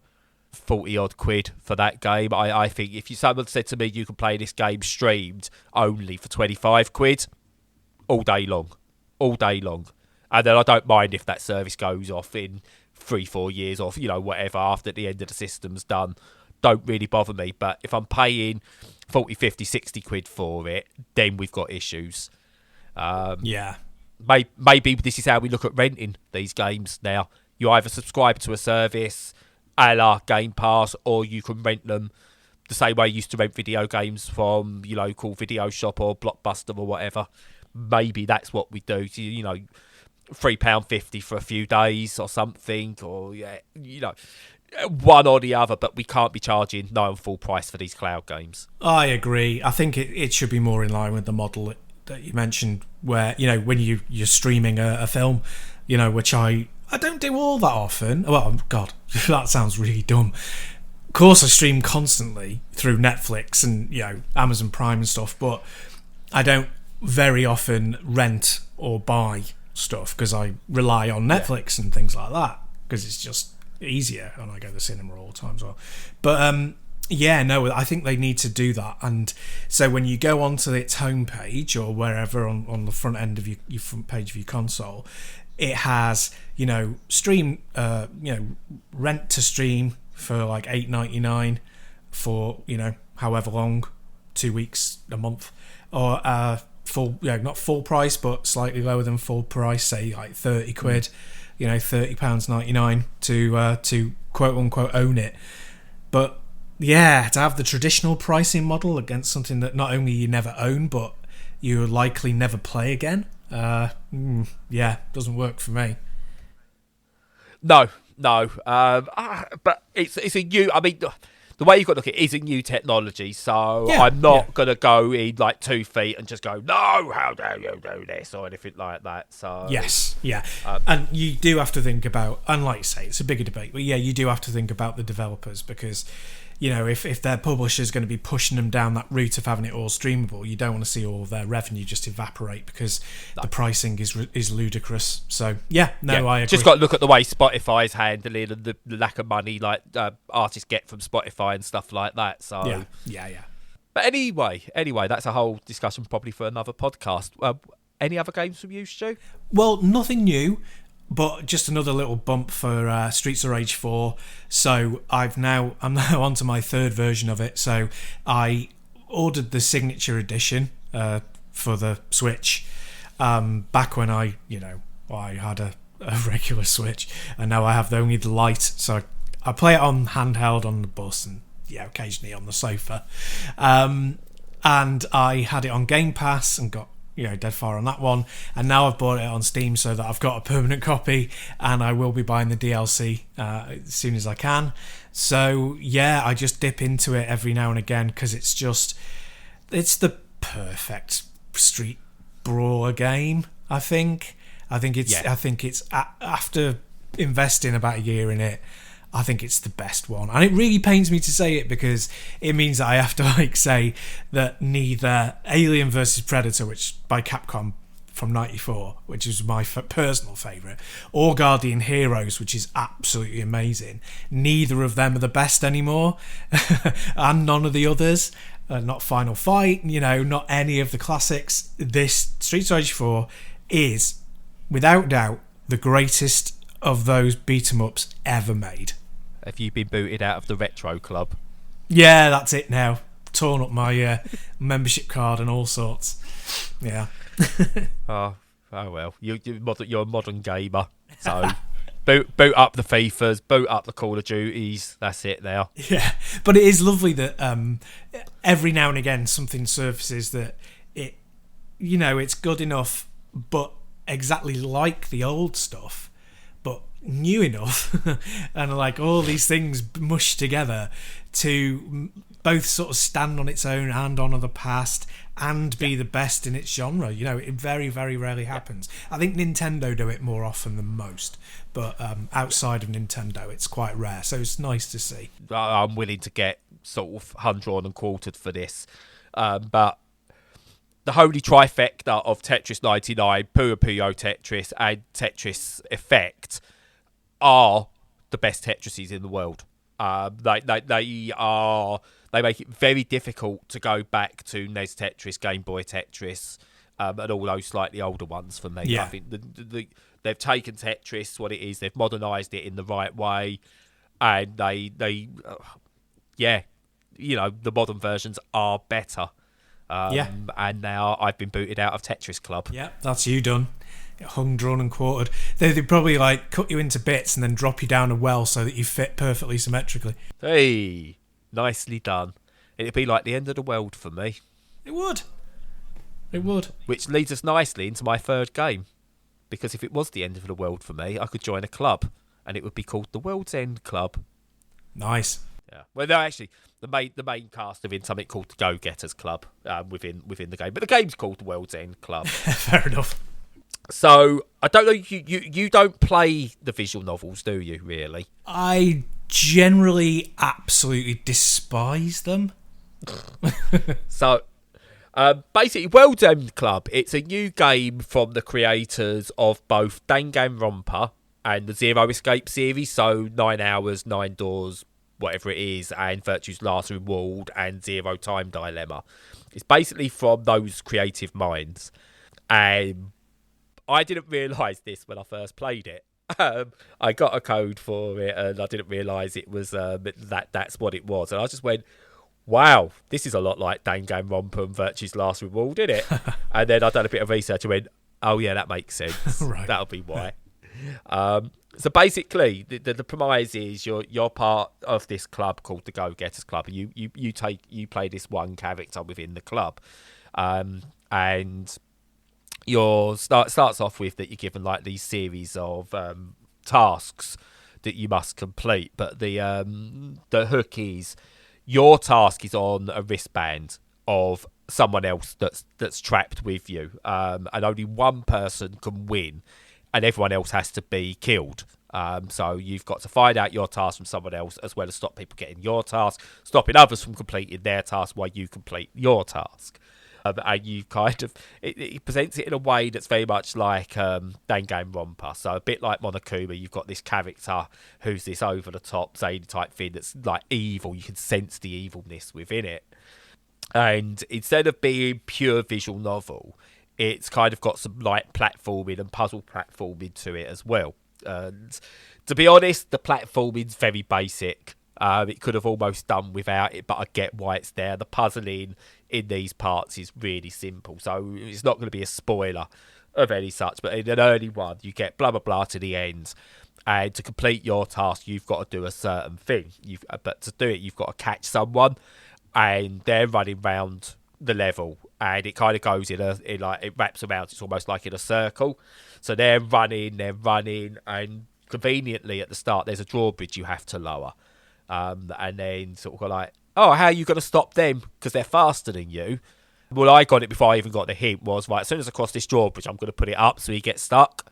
40 odd quid for that game. I think if someone said to me you can play this game streamed only for 25 quid, all day long, and then I don't mind if that service goes off in 3-4 years or whatever after the end of the system's done. Don't really bother me. But if I'm paying 40, 50, 60 quid for it, then we've got issues. Yeah. Maybe this is how we look at renting these games now. You either subscribe to a service a la Game Pass, or you can rent them the same way you used to rent video games from your local video shop or Blockbuster or whatever. Maybe that's what we do. £3.50 for a few days or something, or one or the other, but we can't be charging full price for these cloud games. I agree. I think it should be more in line with the model that you mentioned, where when you're streaming a film, which I don't do all that often. Well, God, that sounds really dumb. Of course, I stream constantly through Netflix and Amazon Prime and stuff, but I don't very often rent or buy stuff because I rely on Netflix and things like that because it's just easier, and I go to the cinema all the time as well. But I think they need to do that. And so when you go onto its homepage or wherever on the front end of your front page of your console, it has stream rent to stream for like $8.99 for however long, 2 weeks, a month, or full not full price but slightly lower than full price, say like 30 quid, £30.99 to quote unquote own it. But to have the traditional pricing model against something that not only you never own but you likely never play again, doesn't work for me. No. But it's a new. I mean, the way you've got to look at it is a new technology. So I'm not gonna go in like 2 feet and just go, no, how dare you do this or anything like that. So yes, and you do have to think about, and like you say, it's a bigger debate, but you do have to think about the developers, because if their publisher's going to be pushing them down that route of having it all streamable, you don't want to see all of their revenue just evaporate because the pricing is ludicrous. So I agree. Just got to look at the way Spotify's handling and the lack of money like artists get from Spotify and stuff like that. So yeah. But anyway, that's a whole discussion probably for another podcast. Any other games from you, Stu? Well, nothing new, but just another little bump for Streets of Rage 4. So I'm now onto my third version of it. So I ordered the signature edition for the Switch back when I had a regular Switch, and now I have only the Lite. So I play it on handheld on the bus and occasionally on the sofa. And I had it on Game Pass and got dead far on that one, and now I've bought it on Steam so that I've got a permanent copy, and I will be buying the DLC as soon as I can. So I just dip into it every now and again because it's the perfect street brawler game. I think it's after investing about a year in it, I think it's the best one. And it really pains me to say it because it means that I have to say that neither Alien vs Predator, which by Capcom from 94, which is my personal favourite, or Guardian Heroes, which is absolutely amazing, neither of them are the best anymore. And none of the others. Not Final Fight, not any of the classics. This Streets of Rage 4 is, without doubt, the greatest of those beat-em-ups ever made. Have you been booted out of the retro club? Yeah, that's it now. Torn up my membership card and all sorts. Yeah. Oh well. You're a modern gamer, so boot up the FIFAs, boot up the Call of Duties. That's it now. Yeah, but it is lovely that every now and again something surfaces that it's good enough, but exactly like the old stuff, but new enough, and like all these things mushed together to both sort of stand on its own and honour the past and be the best in its genre. It very, very rarely happens. I think Nintendo do it more often than most, but outside of Nintendo, it's quite rare. So it's nice to see. I'm willing to get sort of hand-drawn and quartered for this, but the holy trifecta of Tetris 99, Puyo Puyo Tetris, and Tetris Effect are the best Tetrises in the world. They make it very difficult to go back to NES Tetris, Game Boy Tetris, and all those slightly older ones for me. Yeah. I think they've taken Tetris, what it is, they've modernised it in the right way, and the modern versions are better. And now I've been booted out of Tetris Club. Yeah, that's you done. Get hung, drawn, and quartered. They'd probably like cut you into bits and then drop you down a well so that you fit perfectly symmetrically. Hey, nicely done. It'd be like the end of the world for me. It would. It would. Which leads us nicely into my third game. Because if it was the end of the world for me, I could join a club. And it would be called the World's End Club. Nice. Yeah. Well, no, actually, the main cast are in something called the Go Getters Club within the game. But the game's called the World's End Club. Fair enough. So, I don't know, you don't play the visual novels, do you, really? I generally absolutely despise them. So, basically, World's End Club, it's a new game from the creators of both Danganronpa and the Zero Escape series, so 9 Hours, 9 Doors, whatever it is, and Virtue's Last Reward and Zero Time Dilemma. It's basically from those creative minds. And I didn't realise this when I first played it. I got a code for it and I didn't realise it was that's what it was. And I just went, wow, this is a lot like Danganronpa and Virtue's Last Reward, isn't it? And then I done a bit of research and went, oh yeah, that makes sense. Right. That'll be why. So basically, the premise is you're part of this club called the Go Getters Club. You play this one character within the club, and starts off with that you're given like these series of tasks that you must complete. But the hook is your task is on a wristband of someone else that's trapped with you, and only one person can win, and everyone else has to be killed. So you've got to find out your task from someone else, as well as stop people getting your task, stopping others from completing their task while you complete your task. And you kind of it presents it in a way that's very much like Danganronpa. So a bit like Monokuma, you've got this character who's this over the top zany type thing that's like evil. You can sense the evilness within it. And instead of being pure visual novel, it's kind of got some light platforming and puzzle platforming to it as well. And to be honest, the platforming's very basic. It could have almost done without it, but I get why it's there. The puzzling in these parts is really simple, so it's not going to be a spoiler of any such. But in an early one, you get blah blah blah to the end, and to complete your task, you've got to do a certain thing. But to do it, you've got to catch someone, and they're running round the level, and it kind of goes in like it wraps around. It's almost like in a circle. So they're running, and conveniently at the start, there's a drawbridge you have to lower. And then sort of like, oh, how are you going to stop them? Because they're faster than you. Well, I got it before I even got the hint. Was right, as soon as I cross this drawbridge, I'm going to put it up so he gets stuck.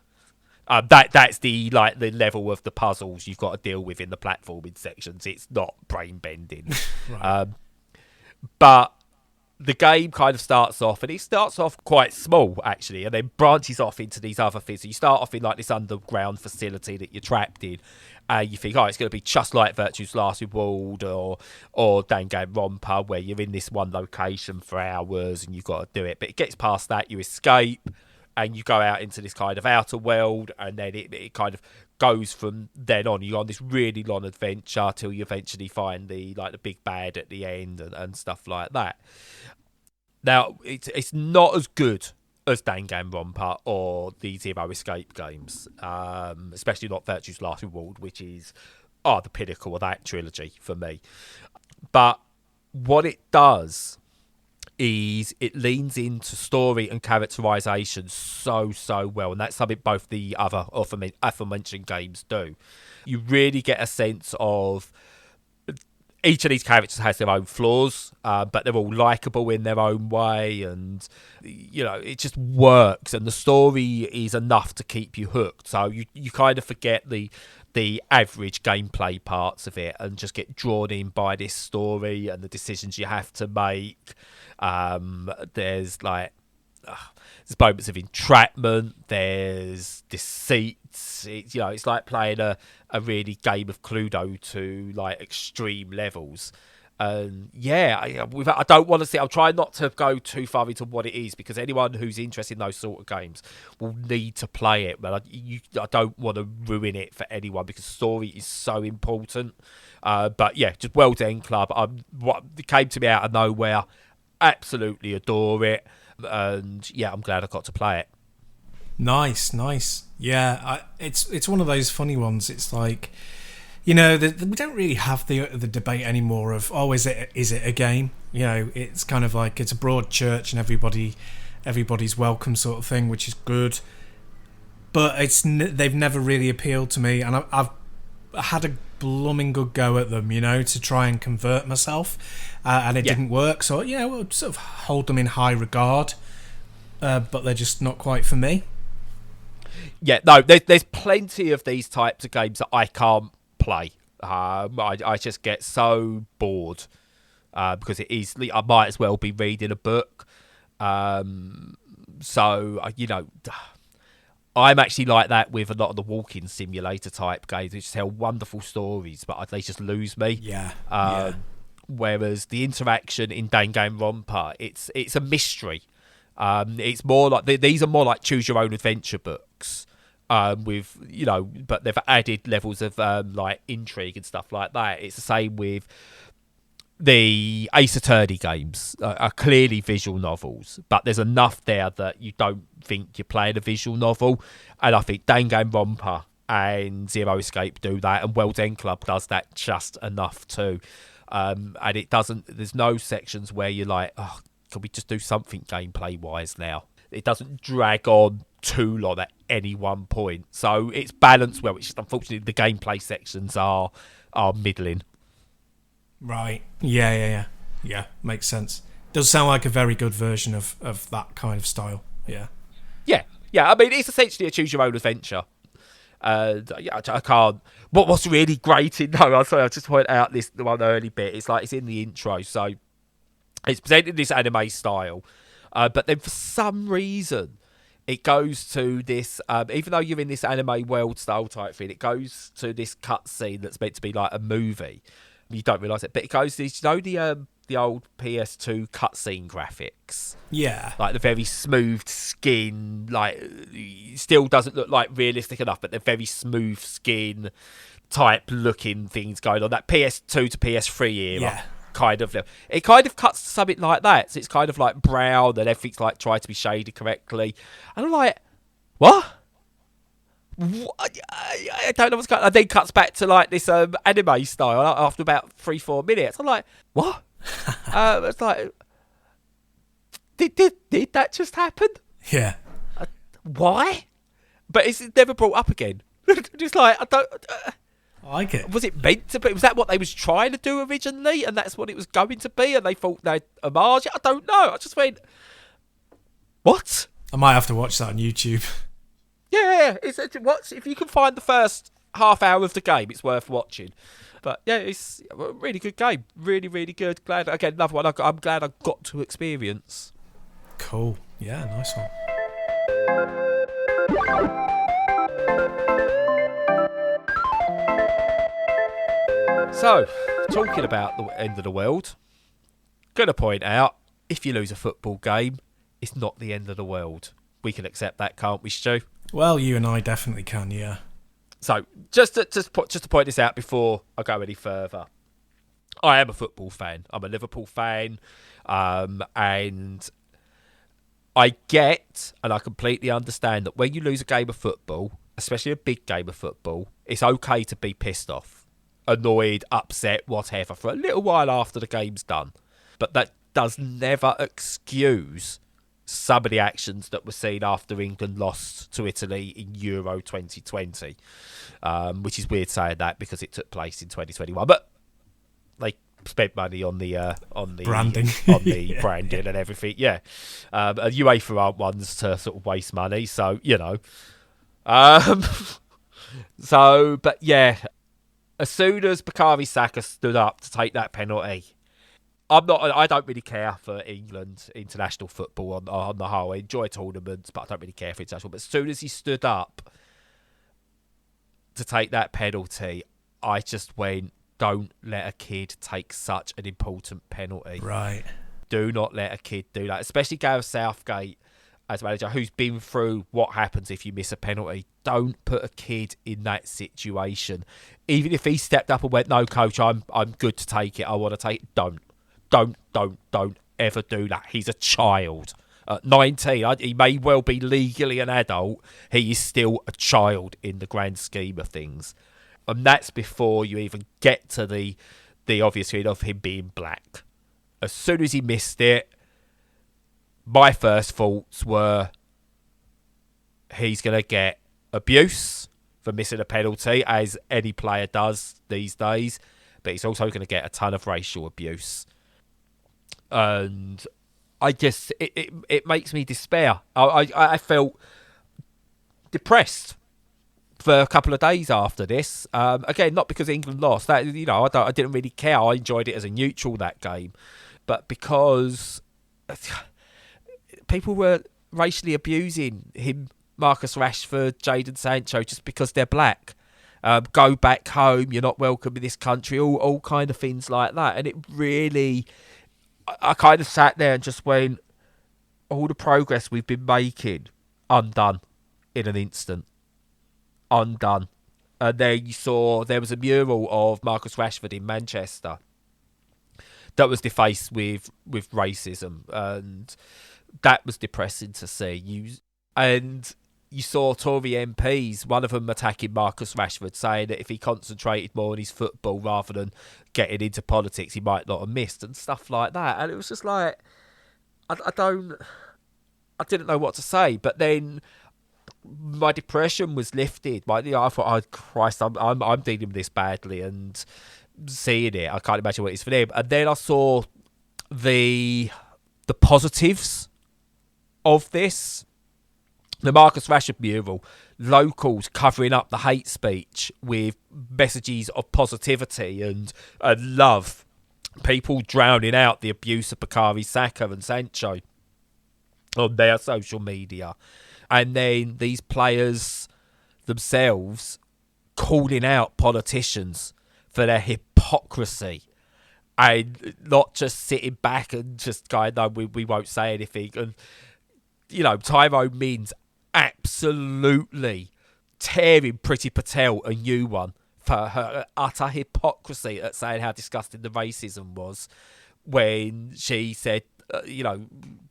That's the level of the puzzles you've got to deal with in the platforming sections. It's not brain bending, Right. but the game kind of starts off, and it starts off quite small actually, and then branches off into these other things. So you start off in like this underground facility that you're trapped in. You think, oh, it's going to be just like Virtue's Last Reward or Danganronpa, where you're in this one location for hours and you've got to do it. But it gets past that, you escape, and you go out into this kind of outer world, and then it kind of goes from then on. You're on this really long adventure till you eventually find the big bad at the end and stuff like that. Now, it's not as good as Danganronpa or the Zero Escape games, especially not Virtue's Last Reward, which is the pinnacle of that trilogy for me. But what it does is it leans into story and characterization so well, and that's something both the other aforementioned games do. You really get a sense of each of these characters has their own flaws, but they're all likable in their own way, and it just works, and the story is enough to keep you hooked. So you kind of forget the average gameplay parts of it and just get drawn in by this story and the decisions you have to make. There's moments of entrapment, there's deceit. It's like playing a really game of Cluedo to like extreme levels. And I don't want to say, I'll try not to go too far into what it is, because anyone who's interested in those sort of games will need to play it. But I don't want to ruin it for anyone, because story is so important. But yeah, just World's End Club. What came to me out of nowhere, absolutely adore it. And yeah, I'm glad I got to play it. Nice. Yeah, it's one of those funny ones. It's like, we don't really have the debate anymore of, is it a game? It's kind of like it's a broad church and everybody's welcome sort of thing, which is good. But they've never really appealed to me, and I've had a blooming good go at them, to try and convert myself, and it didn't work. So we'll sort of hold them in high regard, but they're just not quite for me. Yeah, no, there's plenty of these types of games that I can't play. I just get so bored because I might as well be reading a book. I'm actually like that with a lot of the walking simulator type games, which tell wonderful stories, but they just lose me. Yeah. Whereas the interaction in Danganronpa, it's a mystery. It's more like these are more like choose your own adventure books. But they've added levels of like intrigue and stuff like that. It's the same with the Ace Attorney games. Are clearly visual novels, but there's enough there that you don't think you're playing a visual novel. And I think Danganronpa and Zero Escape do that, and World's End Club does that just enough too. And it doesn't. There's no sections where you're like, oh, can we just do something gameplay wise now? It doesn't drag on too long at any one point, so it's balanced well. It's just, unfortunately, the gameplay sections are middling. Right. Yeah. Makes sense. Does sound like a very good version of that kind of style. Yeah. I mean, it's essentially a choose your own adventure. I can't. What's really great in I'll just point out the one early bit. It's like it's in the intro, so it's presented in this anime style, but then for some reason it goes to this, even though you're in this anime world style type thing, it goes to this cutscene that's meant to be like a movie. You don't realise it, but it goes to this, the old PS2 cutscene graphics. Yeah. Like the very smooth skin, like still doesn't look like realistic enough, but the very smooth skin type looking things going on. That PS2 to PS3 era. Yeah. Kind of, it kind of cuts to something like that. So it's kind of like brown and everything's like tried to be shaded correctly. And I'm like, what? I don't know what's going on. And then cuts back to like this anime style after about 3-4 minutes. I'm like, what? It's like, did that just happen? Yeah. Why? But it's never brought up again. Just like, I don't. I like it. Was it meant to be? Was that what they was trying to do originally, and that's what it was going to be, and they thought they'd homage it? I don't know. I just went, what? I might have to watch that on YouTube. Yeah, if you can find the first half hour of the game, it's worth watching. But yeah, it's a really good game. Really, really good. Glad, again, another one I'm glad I got to experience. Cool. Yeah, nice one. So, talking about the end of the world, gonna point out, if you lose a football game, it's not the end of the world. We can accept that, can't we, Stu? Well, you and I definitely can, yeah. So, just to point this out before I go any further, I am a football fan. I'm a Liverpool fan, and I get and I completely understand that when you lose a game of football, especially a big game of football, it's okay to be pissed off, annoyed, upset, whatever, for a little while after the game's done. But that does never excuse some of the actions that were seen after England lost to Italy in Euro 2020, which is weird saying that because it took place in 2021. But they spent money on the branding, yeah, branding and everything. Yeah, UEFA aren't ones to sort of waste money, so So, but yeah, as soon as Bukayo Saka stood up to take that penalty, I don't really care for England international football on the whole. I enjoy tournaments, but I don't really care for international. But as soon as he stood up to take that penalty, I just went, don't let a kid take such an important penalty. Right. Do not let a kid do that, especially Gareth Southgate as manager, who's been through what happens if you miss a penalty. Don't put a kid in that situation. Even if he stepped up and went, no, coach, I'm good to take it. I want to take it. Don't ever do that. He's a child. At 19, he may well be legally an adult. He is still a child in the grand scheme of things. And that's before you even get to the obvious thing of him being black. As soon as he missed it, my first thoughts were he's going to get abuse for missing a penalty, as any player does these days, but he's also going to get a ton of racial abuse. And I just, it makes me despair. I felt depressed for a couple of days after this. Again, not because England lost. That I didn't really care. I enjoyed it as a neutral, that game, but because people were racially abusing him, Marcus Rashford, Jadon Sancho, just because they're black. Go back home, you're not welcome in this country, all kind of things like that. And it really, I kind of sat there and just went, all the progress we've been making, undone in an instant. Undone. And then you saw there was a mural of Marcus Rashford in Manchester that was defaced with racism, and that was depressing to see. You saw Tory MPs, one of them attacking Marcus Rashford, saying that if he concentrated more on his football rather than getting into politics, he might not have missed, and stuff like that. And it was just like, I didn't know what to say. But then my depression was lifted. I thought, oh Christ, I'm dealing with this badly, and seeing it, I can't imagine what it's for them. And then I saw the positives of this. The Marcus Rashford mural, locals covering up the hate speech with messages of positivity and love. People drowning out the abuse of Bukayo Saka and Sancho on their social media. And then these players themselves calling out politicians for their hypocrisy. And not just sitting back and just going, no, we won't say anything. And, Tyrone Mings absolutely tearing Priti Patel a new one for her utter hypocrisy at saying how disgusting the racism was when she said,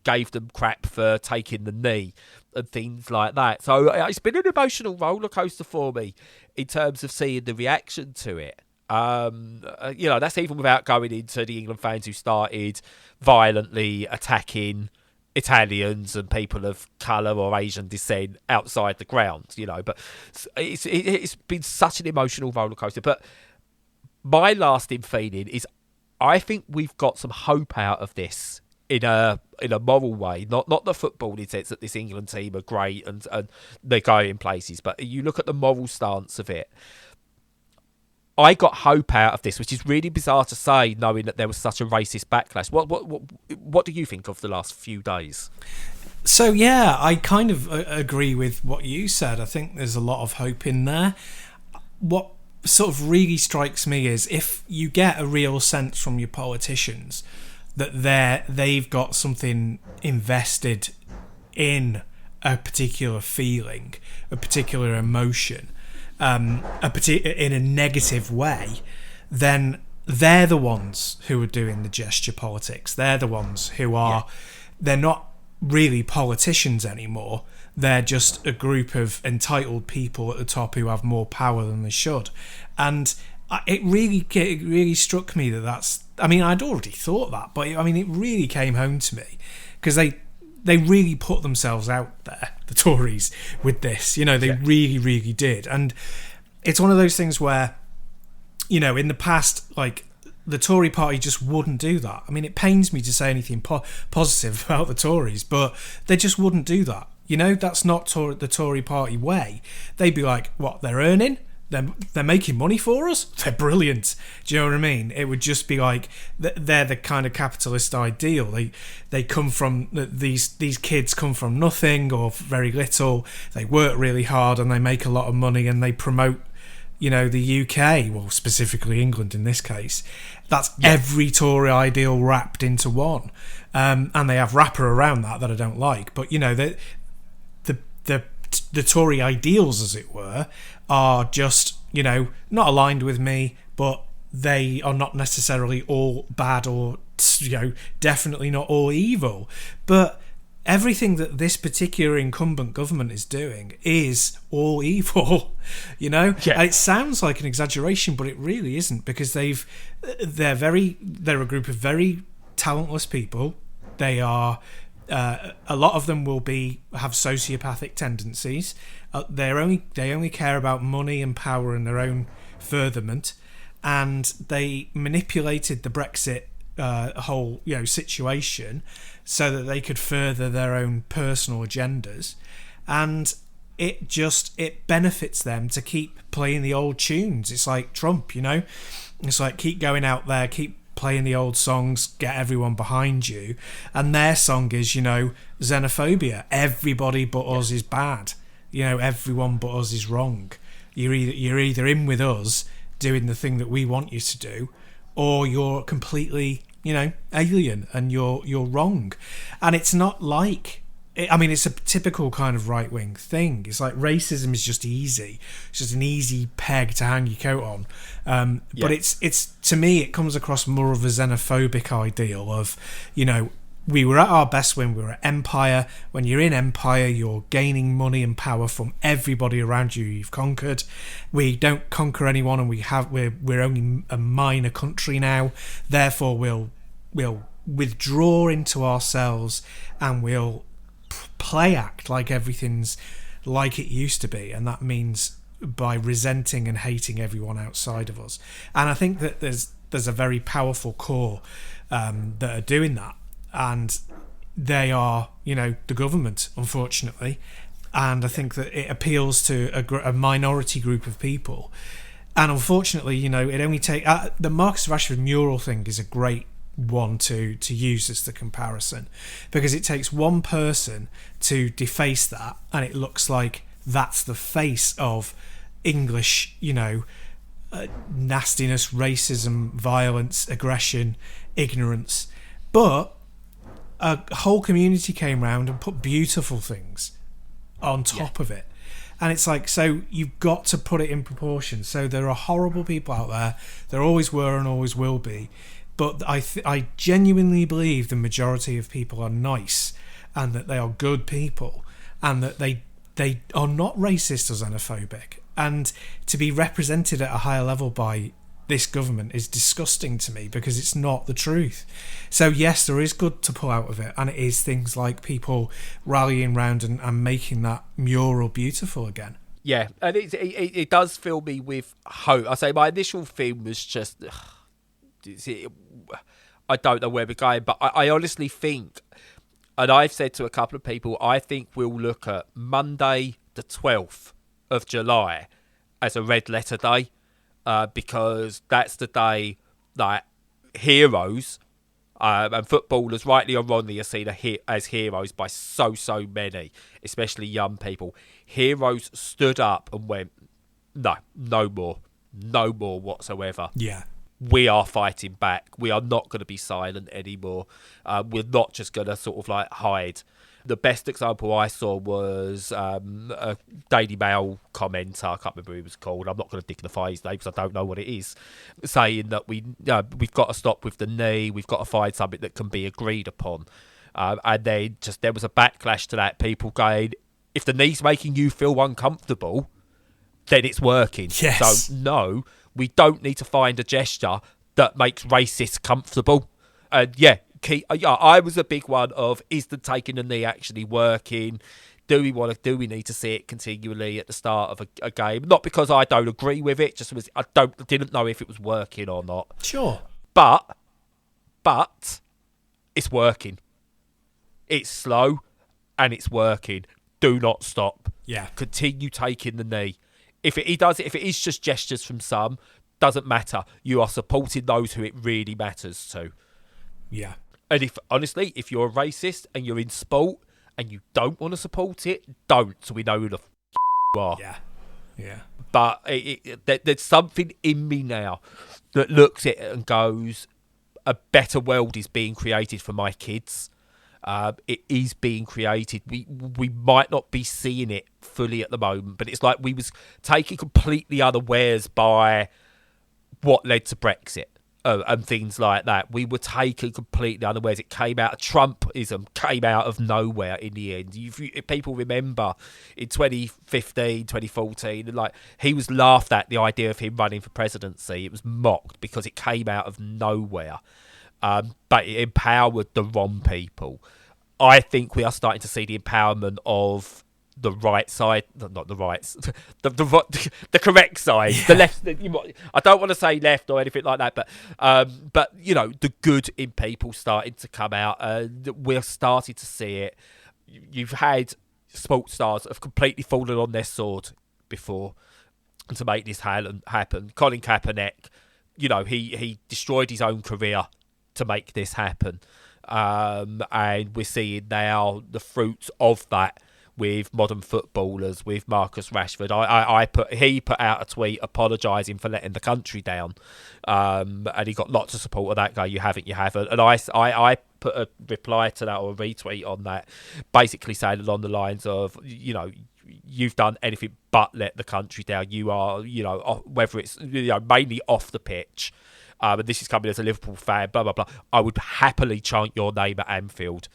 gave them crap for taking the knee and things like that. So it's been an emotional roller coaster for me in terms of seeing the reaction to it. That's even without going into the England fans who started violently attacking Italians and people of colour or Asian descent outside the ground, but it's been such an emotional roller coaster. But my lasting feeling is I think we've got some hope out of this in a moral way, not the football in sense that this England team are great and they're going places, but you look at the moral stance of it. I got hope out of this, which is really bizarre to say, knowing that there was such a racist backlash. What do you think of the last few days? So, yeah, I kind of agree with what you said. I think there's a lot of hope in there. What sort of really strikes me is if you get a real sense from your politicians that they've got something invested in a particular feeling, a particular emotion, in a negative way, then they're the ones who are doing the gesture politics. They're the ones who are, they're not really politicians anymore. They're just a group of entitled people at the top who have more power than they should. And it really struck me that I mean, I'd already thought that, but I mean, it really came home to me because they really put themselves out there, the Tories, with this. They really, really did. And it's one of those things where, in the past, like, the Tory party just wouldn't do that. I mean, it pains me to say anything positive about the Tories, but they just wouldn't do that. That's not the Tory party way. They'd be like, what, they're earning? They're making money for us? They're brilliant. Do you know what I mean? It would just be like, they're the kind of capitalist ideal. They come from, these kids come from nothing or very little. They work really hard and they make a lot of money and they promote, the UK, well, specifically England in this case. That's every Tory ideal wrapped into one. And they have wrapper around that I don't like. But, the Tory ideals, as it were, are just, not aligned with me, but they are not necessarily all bad or, definitely not all evil. But everything that this particular incumbent government is doing is all evil, And it sounds like an exaggeration, but it really isn't, because they're a group of very talentless people. They are... a lot of them will have sociopathic tendencies. They only care about money and power and their own furtherment, and they manipulated the Brexit whole situation so that they could further their own personal agendas, and it benefits them to keep playing the old tunes. It's like Trump, it's like keep going out there, keep playing the old songs, get everyone behind you, and their song is xenophobia. Everybody but us is bad. Everyone but us is wrong. You're either in with us doing the thing that we want you to do, or you're completely alien and you're wrong. And it's not like, it's a typical kind of right-wing thing. It's like racism is just easy. It's just an easy peg to hang your coat on. But it's to me, it comes across more of a xenophobic ideal of, we were at our best when we were at empire. When you're in empire, you're gaining money and power from everybody around you you've conquered. We don't conquer anyone, and we're only a minor country now. Therefore, we'll withdraw into ourselves, and we'll play act like everything's like it used to be, and that means by resenting and hating everyone outside of us. And I think that there's a very powerful core that are doing that, and they are the government, unfortunately. And I think that it appeals to a minority group of people, and unfortunately it only take the Marcus Rashford mural thing is a great one to use as the comparison, because it takes one person to deface that, and it looks like that's the face of English nastiness, racism, violence, aggression, ignorance. But a whole community came round and put beautiful things on top of it, and it's like, so you've got to put it in proportion. So there are horrible people out there always were and always will be. But I genuinely believe the majority of people are nice, and that they are good people, and that they are not racist or xenophobic. And to be represented at a higher level by this government is disgusting to me, because it's not the truth. So yes, there is good to pull out of it, and it is things like people rallying round and making that mural beautiful again. Yeah, and it does fill me with hope. I say my initial thing was just... I don't know where we're going, but I honestly think, and I've said to a couple of people, I think we'll look at Monday the 12th of July as a red letter day, because that's the day that heroes and footballers, rightly or wrongly, are seen as heroes by so many, especially young people. Heroes stood up and went, no more whatsoever. Yeah. We are fighting back. We are not going to be silent anymore. We're not just going to sort of like hide. The best example I saw was a Daily Mail commenter, I can't remember who he was called, I'm not going to dignify his name because I don't know what it is, saying that we've got to stop with the knee, we've got to find something that can be agreed upon. And then there was a backlash to that, people going, if the knee's making you feel uncomfortable, then it's working. Yes. So no, we don't need to find a gesture that makes racists comfortable. And yeah, I was a big one of, is the taking the knee actually working? Do we need to see it continually at the start of a game? Not because I don't agree with it, just because didn't know if it was working or not. Sure. But it's working. It's slow and it's working. Do not stop. Yeah. Continue taking the knee. If it is just gestures from some, doesn't matter. You are supporting those who it really matters to. Yeah. And if you're a racist and you're in sport and you don't want to support it, don't. So we know who the you are. Yeah. Yeah. But there's something in me now that looks at it and goes, a better world is being created for my kids. It is being created. We might not be seeing it fully at the moment, but it's like we was taken completely unawares by what led to Brexit and things like that. We were taken completely unawares. It came out, Trumpism came out of nowhere in the end. If people remember in 2015, 2014, and like he was laughed at, the idea of him running for presidency. It was mocked because it came out of nowhere. But it empowered the wrong people. I think we are starting to see the empowerment of the right side, not the right, the correct side, the left. I don't want to say left or anything like that, but you know, the good in people starting to come out. We're starting to see it. You've had sports stars that have completely fallen on their sword before, and to make this happen. Colin Kaepernick, you know, he destroyed his own career to make this happen, and we're seeing now the fruits of that with modern footballers, with Marcus Rashford. He put out a tweet apologising for letting the country down, and he got lots of support of that guy. You haven't, and I put a reply to that, or a retweet on that, basically saying along the lines of, you know, you've done anything but let the country down. You are, you know, whether it's, you know, mainly off the pitch. And this is coming as a Liverpool fan, blah, blah, blah. I would happily chant your name at Anfield.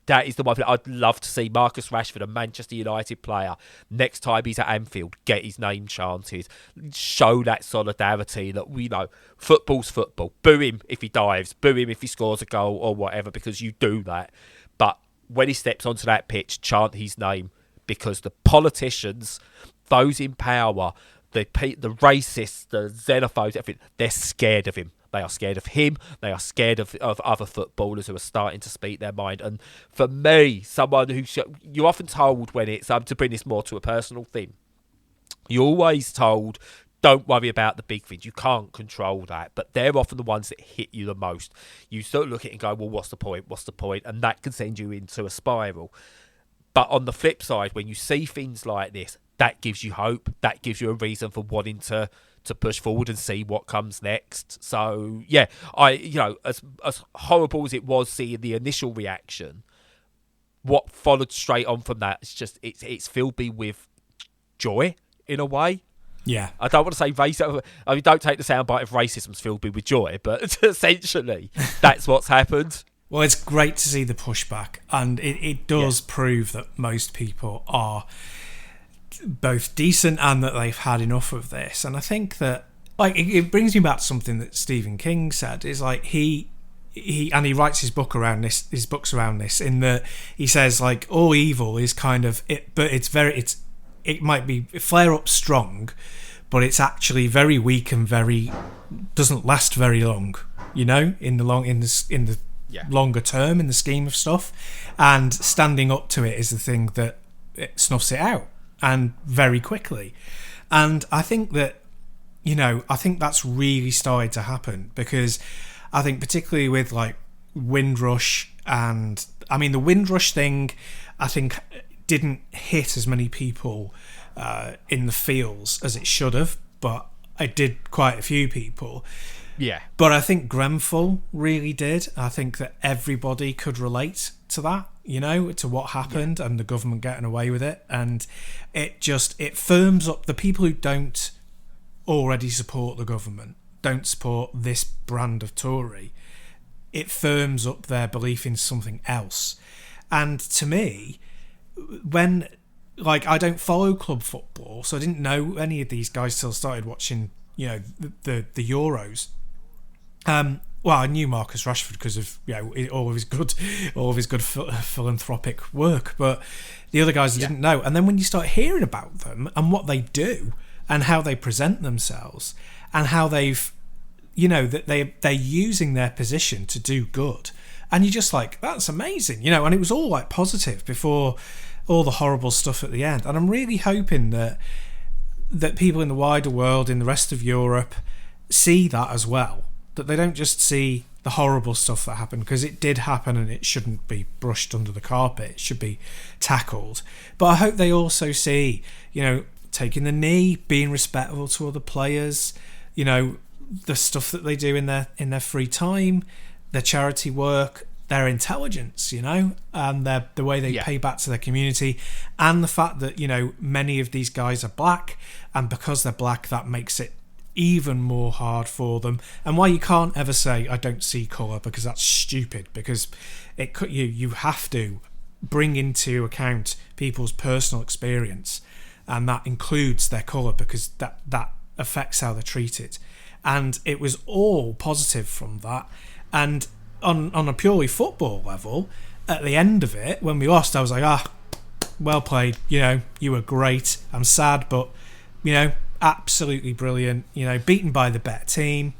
That is the one thing I'd love to see. Marcus Rashford, a Manchester United player, next time he's at Anfield, get his name chanted. Show that solidarity that, we know, football's football. Boo him if he dives. Boo him if he scores a goal or whatever, because you do that. But when he steps onto that pitch, chant his name, because the politicians, those in power, the racists, the xenophobes, everything, they're scared of him. They are scared of him. They are scared of other footballers who are starting to speak their mind. And for me, someone who you're often told when it's to bring this more to a personal thing, you're always told, don't worry about the big things. You can't control that. But they're often the ones that hit you the most. You sort of look at it and go, well, what's the point? What's the point? And that can send you into a spiral. But on the flip side, when you see things like this, that gives you hope. That gives you a reason for wanting to push forward and see what comes next. So yeah, as horrible as it was seeing the initial reaction, what followed straight on from that is just it's filled me with joy in a way. Yeah, I don't want to say racism. I mean, don't take the soundbite of racism's filled me with joy, but essentially that's what's happened. Well, it's great to see the pushback, and it does prove that most people are both decent and that they've had enough of this. And I think that, like, it brings me back to something that Stephen King said, is like he writes his books around this, in that he says, like, all evil is kind of it, but it might be flare up strong, but it's actually very weak and doesn't last very long, you know, in the longer term, in the scheme of stuff. And standing up to it is the thing that it snuffs it out, and very quickly. And I think that, you know, I think that's really started to happen, because I think particularly with like Windrush, and I mean the Windrush thing, I think didn't hit as many people in the feels as it should have, but it did quite a few people. Yeah. But I think Grenfell really did. I think that everybody could relate to that, you know, to what happened and the government getting away with it. And it firms up the people who don't already support the government, don't support this brand of Tory. It firms up their belief in something else. And to me, when, like, I don't follow club football, so I didn't know any of these guys till I started watching the Euros. Well, I knew Marcus Rashford because of all of his good philanthropic work, but the other guys I didn't know. And then when you start hearing about them and what they do and how they present themselves and how they've that they're using their position to do good, and you're just like, that's amazing, and it was all like positive before all the horrible stuff at the end. And I'm really hoping that people in the wider world, in the rest of Europe, see that as well. That they don't just see the horrible stuff that happened, because it did happen and it shouldn't be brushed under the carpet. It should be tackled. But I hope they also see, taking the knee, being respectful to other players, the stuff that they do in their free time, their charity work, their intelligence, and the way they pay back to their community, and the fact that, many of these guys are black, and because they're black, that makes it even more hard for them. And why you can't ever say I don't see colour, because that's stupid, because you have to bring into account people's personal experience, and that includes their colour, because that affects how they're treated. And it was all positive from that. And on a purely football level, at the end of it, when we lost, I was like, well played, you were great. I'm sad, but absolutely brilliant, beaten by the better team.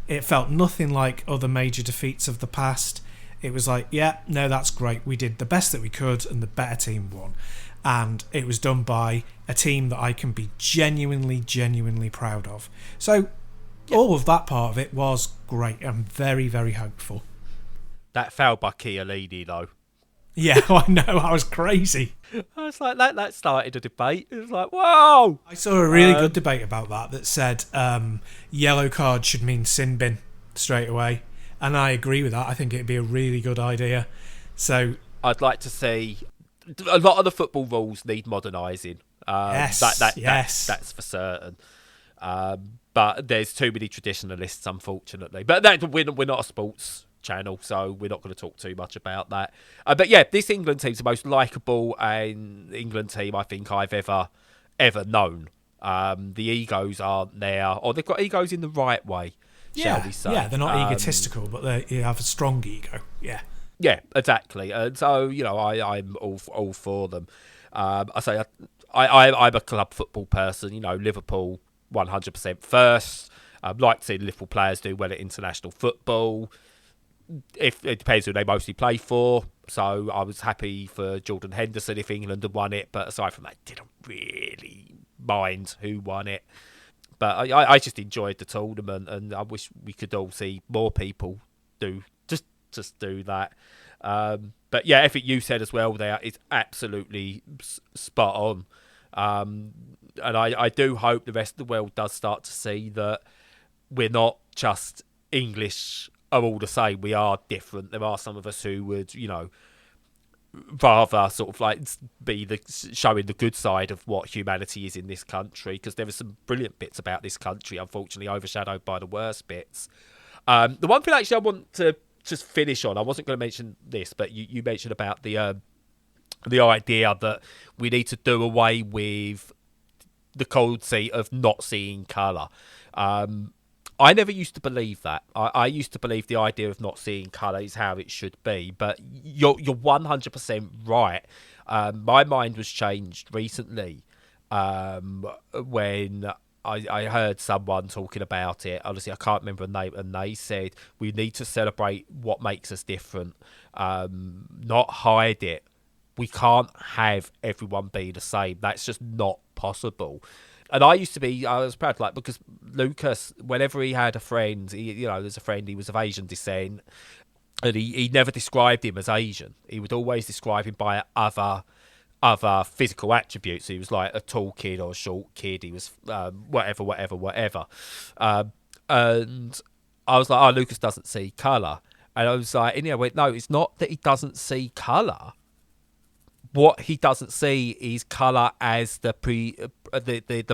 It felt nothing like other major defeats of the past. It was like, no, that's great, we did the best that we could and the better team won. And it was done by a team that I can be genuinely proud of. So all of that part of it was great. I'm very, very hopeful. That foul by Chiellini, though. Yeah, I know, I was crazy. I was like, that started a debate. It was like, whoa! I saw a really good debate about that said yellow card should mean sin bin straight away. And I agree with that. I think it'd be a really good idea. So I'd like to see... A lot of the football rules need modernising. Yes. That's for certain. But there's too many traditionalists, unfortunately. But we're not a sports channel, so we're not going to talk too much about that. But yeah, this England team's the most likeable England team I think I've ever known. The egos aren't there, or they've got egos in the right way, shall we say. Yeah, they're not egotistical, but they have a strong ego. Yeah, exactly. And so, I'm all for them. I'm a club football person. Liverpool 100% first. I'd like to see Liverpool players do well at international football. If it depends who they mostly play for. So I was happy for Jordan Henderson if England had won it, but aside from that, didn't really mind who won it. But I just enjoyed the tournament, and I wish we could all see more people just do that. But yeah, everything you said as well there is absolutely spot on. And I do hope the rest of the world does start to see that we're not just English are all the same. We are different. There are some of us who would, rather sort of like be showing the good side of what humanity is in this country, because there are some brilliant bits about this country, unfortunately overshadowed by the worst bits. The one thing actually I want to just finish on, I wasn't going to mention this, but you mentioned about the idea that we need to do away with the cold seat of not seeing colour. I never used to believe that. I used to believe the idea of not seeing colour is how it should be. But you're 100% right. My mind was changed recently when I heard someone talking about it. Honestly, I can't remember a name, and they said we need to celebrate what makes us different, not hide it. We can't have everyone be the same. That's just not possible. And I was proud, because Lucas, whenever he had a friend, there's a friend, he was of Asian descent, and he never described him as Asian. He would always describe him by other physical attributes. He was like a tall kid or a short kid. He was whatever. And I was like, Lucas doesn't see colour. And I was like, and I went, no, it's not that he doesn't see colour. What he doesn't see is colour as the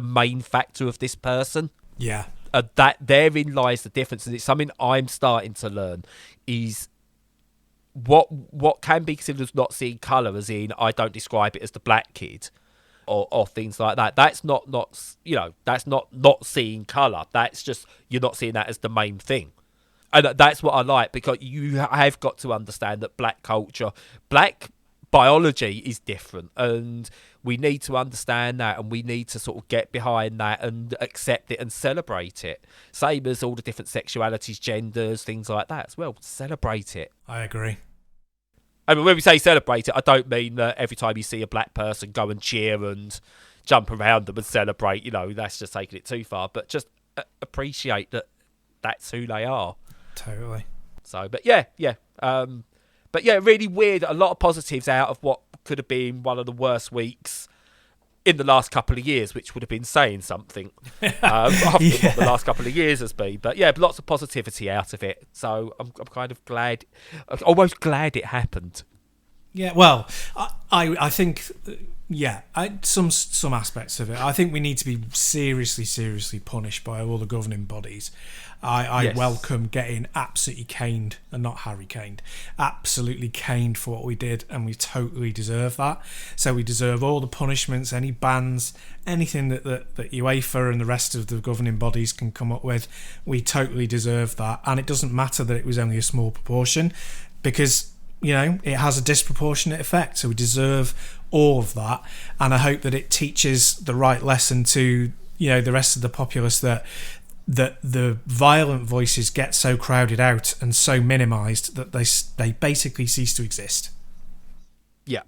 main factor of this person. Yeah. That therein lies the difference, and it's something I'm starting to learn. Is what can be considered as not seeing colour, as in I don't describe it as the black kid. or things like that. That's not that's not seeing colour. That's just you're not seeing that as the main thing. And that's what I like, because you have got to understand that black culture, black biology is different, and we need to understand that, and we need to sort of get behind that and accept it and celebrate it. Same as all the different sexualities, genders, things like that as well. Celebrate it. I agree. I mean, when we say celebrate it, I don't mean that every time you see a black person go and cheer and jump around them and celebrate, that's just taking it too far. But just appreciate that that's who they are. Totally. So, but yeah. But yeah, really weird. A lot of positives out of what could have been one of the worst weeks in the last couple of years, which would have been saying something. After what the last couple of years has been. But yeah, lots of positivity out of it. So I'm kind of glad, almost glad it happened. Yeah, well, I think, some aspects of it. I think we need to be seriously punished by all the governing bodies. I welcome getting absolutely caned, and not Harry caned, absolutely caned for what we did, and we totally deserve that. So we deserve all the punishments, any bans, anything that UEFA and the rest of the governing bodies can come up with. We totally deserve that, and it doesn't matter that it was only a small proportion, because it has a disproportionate effect. So we deserve all of that, and I hope that it teaches the right lesson to the rest of the populace that the violent voices get so crowded out and so minimised that they basically cease to exist. Yeah.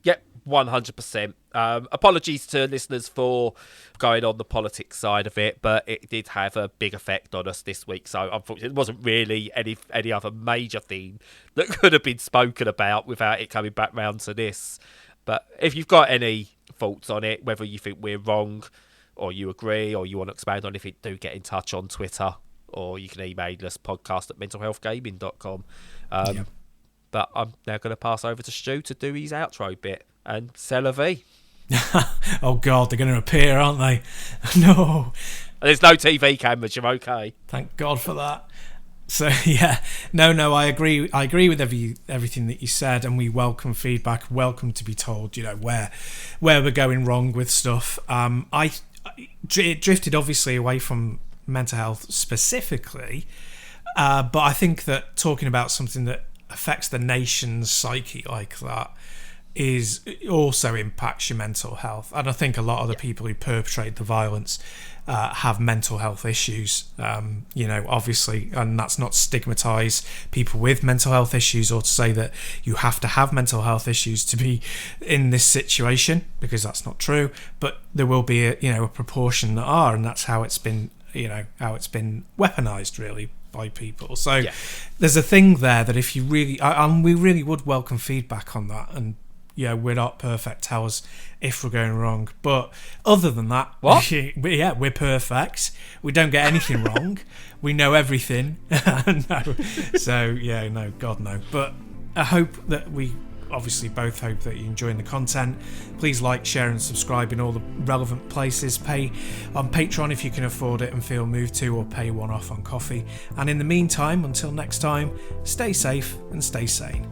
Yep, 100%. Apologies to listeners for going on the politics side of it, but it did have a big effect on us this week. So unfortunately, it wasn't really any other major theme that could have been spoken about without it coming back round to this. But if you've got any thoughts on it, whether you think we're wrong or you agree or you want to expand on it, do get in touch on Twitter, or you can email us podcast@mentalhealthgaming.com. But I'm now going to pass over to Stu to do his outro bit, and c'est la vie. Oh God, they're going to appear, aren't they? No. There's no TV cameras, you're okay. Thank God for that. So yeah, no, I agree with everything that you said, and we welcome feedback. Welcome to be told, where we're going wrong with stuff. It drifted obviously away from mental health specifically, but I think that talking about something that affects the nation's psyche like that also impacts your mental health. And I think a lot of the people who perpetrate the violence have mental health issues, obviously, and that's not stigmatise people with mental health issues, or to say that you have to have mental health issues to be in this situation, because that's not true. But there will be a proportion that are, and that's how it's been weaponised really by people. So there's a thing there that if you really, we really would welcome feedback on that. And we're not perfect. Tell us if we're going wrong. But other than that, we're perfect. We don't get anything wrong. We know everything. No. So God no. But I hope that we obviously both hope that you're enjoying the content. Please like, share and subscribe in all the relevant places. Pay on Patreon if you can afford it and feel moved to, or pay one off on Coffee. And in the meantime, until next time, stay safe and stay sane.